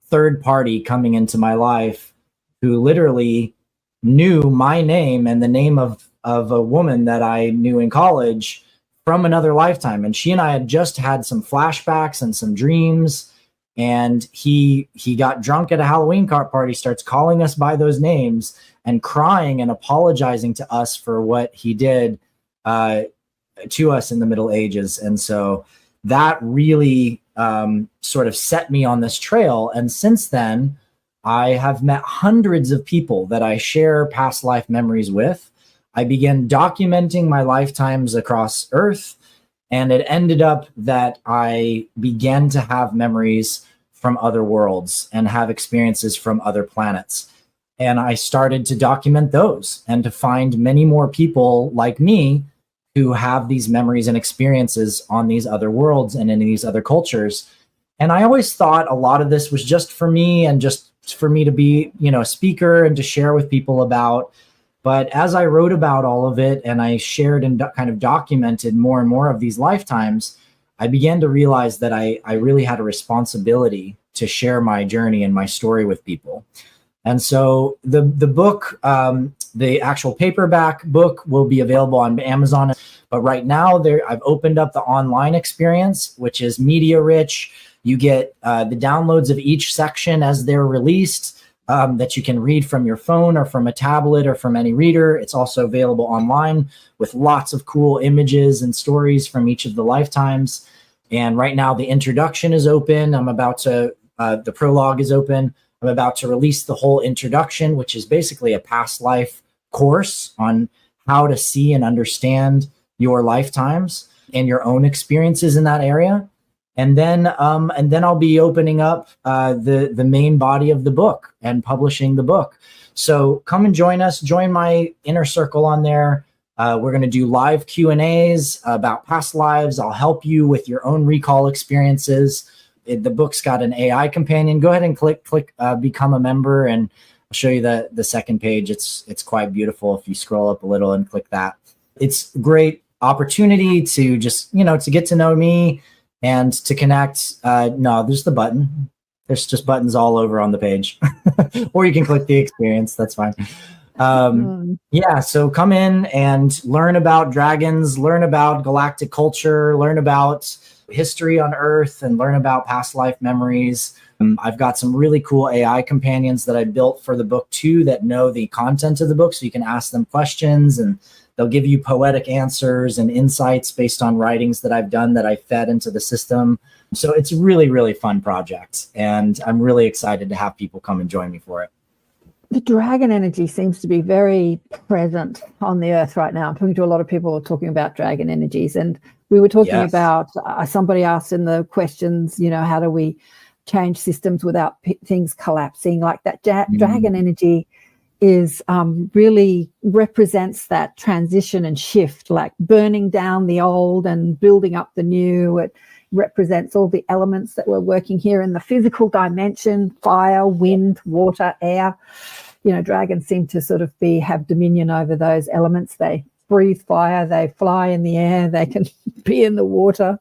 third party, coming into my life who literally knew my name and the name of a woman that I knew in college from another lifetime. And she and I had just had some flashbacks and some dreams. And he got drunk at a Halloween party, starts calling us by those names and crying and apologizing to us for what he did to us in the Middle Ages. And so that really sort of set me on this trail. And since then, I have met hundreds of people that I share past life memories with. I began documenting my lifetimes across Earth, and it ended up that I began to have memories from other worlds and have experiences from other planets. And I started to document those and to find many more people like me who have these memories and experiences on these other worlds and in these other cultures. And I always thought a lot of this was just for me and just for me to be, a speaker and to share with people about. But as I wrote about all of it and I shared and kind of documented more and more of these lifetimes, I began to realize that I really had a responsibility to share my journey and my story with people. And so the book, the actual paperback book, will be available on Amazon. But right now, I've opened up the online experience, which is media rich. You get the downloads of each section as they're released, that you can read from your phone or from a tablet or from any reader. It's also available online with lots of cool images and stories from each of the lifetimes. And right now, the introduction is open. The prologue is open. I'm about to release the whole introduction, which is basically a past life course on how to see and understand your lifetimes and your own experiences in that area. And then I'll be opening up the main body of the book and publishing the book. So come and join us. Join my inner circle on there. We're going to do live Q&As about past lives. I'll help you with your own recall experiences. The book's got an AI companion. Go ahead and click become a member, and I'll show you the second page. It's quite beautiful if you scroll up a little and click that. It's a great opportunity to just, to get to know me and to connect. No, there's the button. There's just buttons all over on the page. Or you can click the experience. That's fine. Yeah, so come in and learn about dragons, learn about galactic culture, learn about history on Earth, and learn about past life memories. I've got some really cool AI companions that I built for the book too that know the content of the book, so you can ask them questions and they'll give you poetic answers and insights based on writings that I've done that I fed into the system. So it's a really, really fun project, and I'm really excited to have people come and join me for it. The dragon energy seems to be very present on the Earth right now. I'm talking to a lot of people talking about dragon energies, and we were talking about, somebody asked in the questions, how do we change systems without things collapsing? Like that dragon energy is really represents that transition and shift, like burning down the old and building up the new. It represents all the elements that we're working here in the physical dimension: fire, wind, water, air. Dragons seem to sort of have dominion over those elements. They breathe fire, they fly in the air, they can be in the water.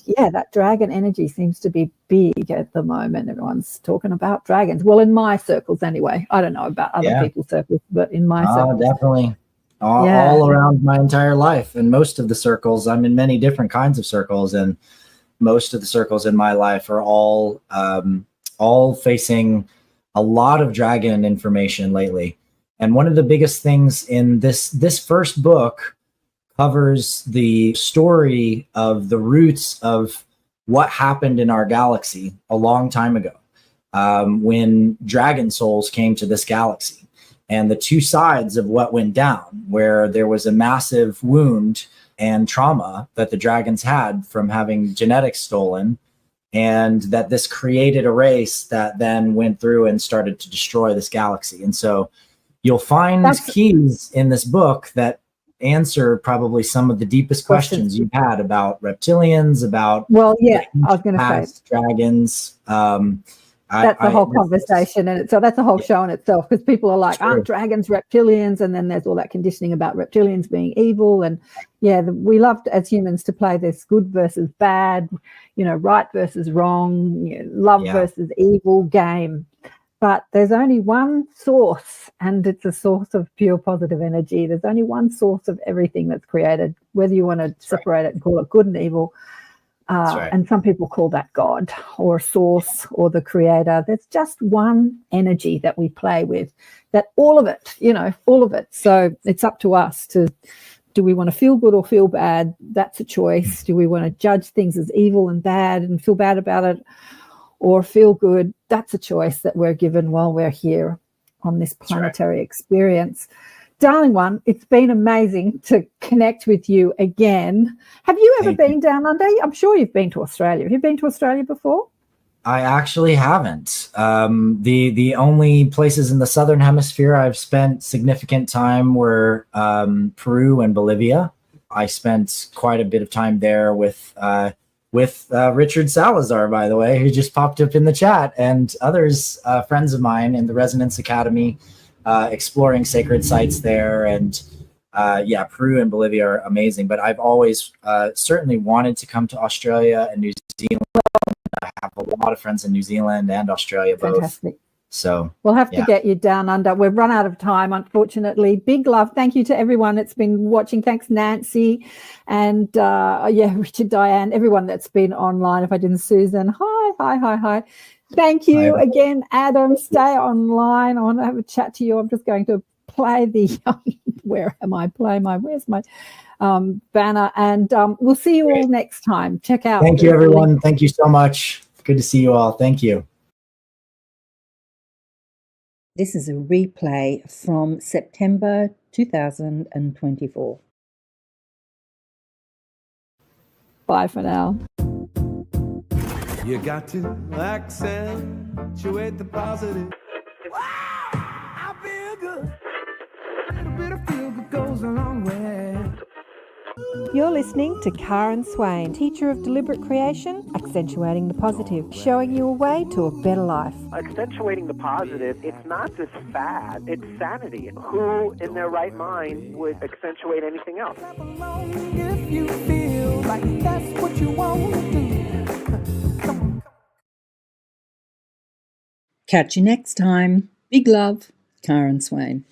Yeah, that dragon energy seems to be big at the moment. Everyone's talking about dragons. Well, in my circles anyway. I don't know about other people's circles, but in my circles. Definitely. All around my entire life. And most of the circles, I'm in many different kinds of circles, and most of the circles in my life are all facing a lot of dragon information lately. And one of the biggest things in this first book covers the story of the roots of what happened in our galaxy a long time ago, when dragon souls came to this galaxy, and the two sides of what went down, where there was a massive wound and trauma that the dragons had from having genetics stolen, and that this created a race that then went through and started to destroy this galaxy. And so you'll find keys in this book that answer probably some of the deepest questions you've had about reptilians, about I was going to say dragons. That's a whole conversation, and so that's a whole show in itself, because people are like, aren't dragons reptilians? And then there's all that conditioning about reptilians being evil. And we love as humans to play this good versus bad, right versus wrong, love versus evil game. But there's only one source, and it's a source of pure positive energy. There's only one source of everything that's created, whether you want to separate it and call it good and evil. And some people call that God or source or the creator. There's just one energy that we play with, that all of it. So it's up to us do we want to feel good or feel bad? That's a choice. Do we want to judge things as evil and bad and feel bad about it, or feel good? That's a choice that we're given while we're here on this planetary experience. Darling one, it's been amazing to connect with you again. Have you ever been down under? I'm sure you've been to Australia. Have you been to Australia before? I actually haven't. The only places in the Southern Hemisphere I've spent significant time were Peru and Bolivia. I spent quite a bit of time there with Richard Salazar, by the way, who just popped up in the chat, and others, friends of mine in the Resonance Academy, exploring sacred sites there. And Peru and Bolivia are amazing. But I've always certainly wanted to come to Australia and New Zealand. I have a lot of friends in New Zealand and Australia both. Fantastic. So we'll have to get you down under. We've run out of time, unfortunately. Big love. Thank you to everyone that's been watching. Thanks, Nancy, and Richard, Diane, everyone that's been online. If I didn't, Susan. Hi. Thank you again, Adam. Stay online. I want to have a chat to you. I'm just going to play where's my banner, and we'll see you all next time. Check out. Thank you, everyone. Thank you so much. Good to see you all. Thank you. This is a replay from September 2024. Bye for now. You got to accentuate the positive. Wow, I feel good. A little bit of feel good goes a long way. You're listening to Karen Swain, teacher of deliberate creation, accentuating the positive, showing you a way to a better life. Accentuating the positive, it's not just fad, it's sanity. Who in their right mind would accentuate anything else? Clap along if you feel like that's what you want to do. Come on. Catch you next time. Big love, Karen Swain.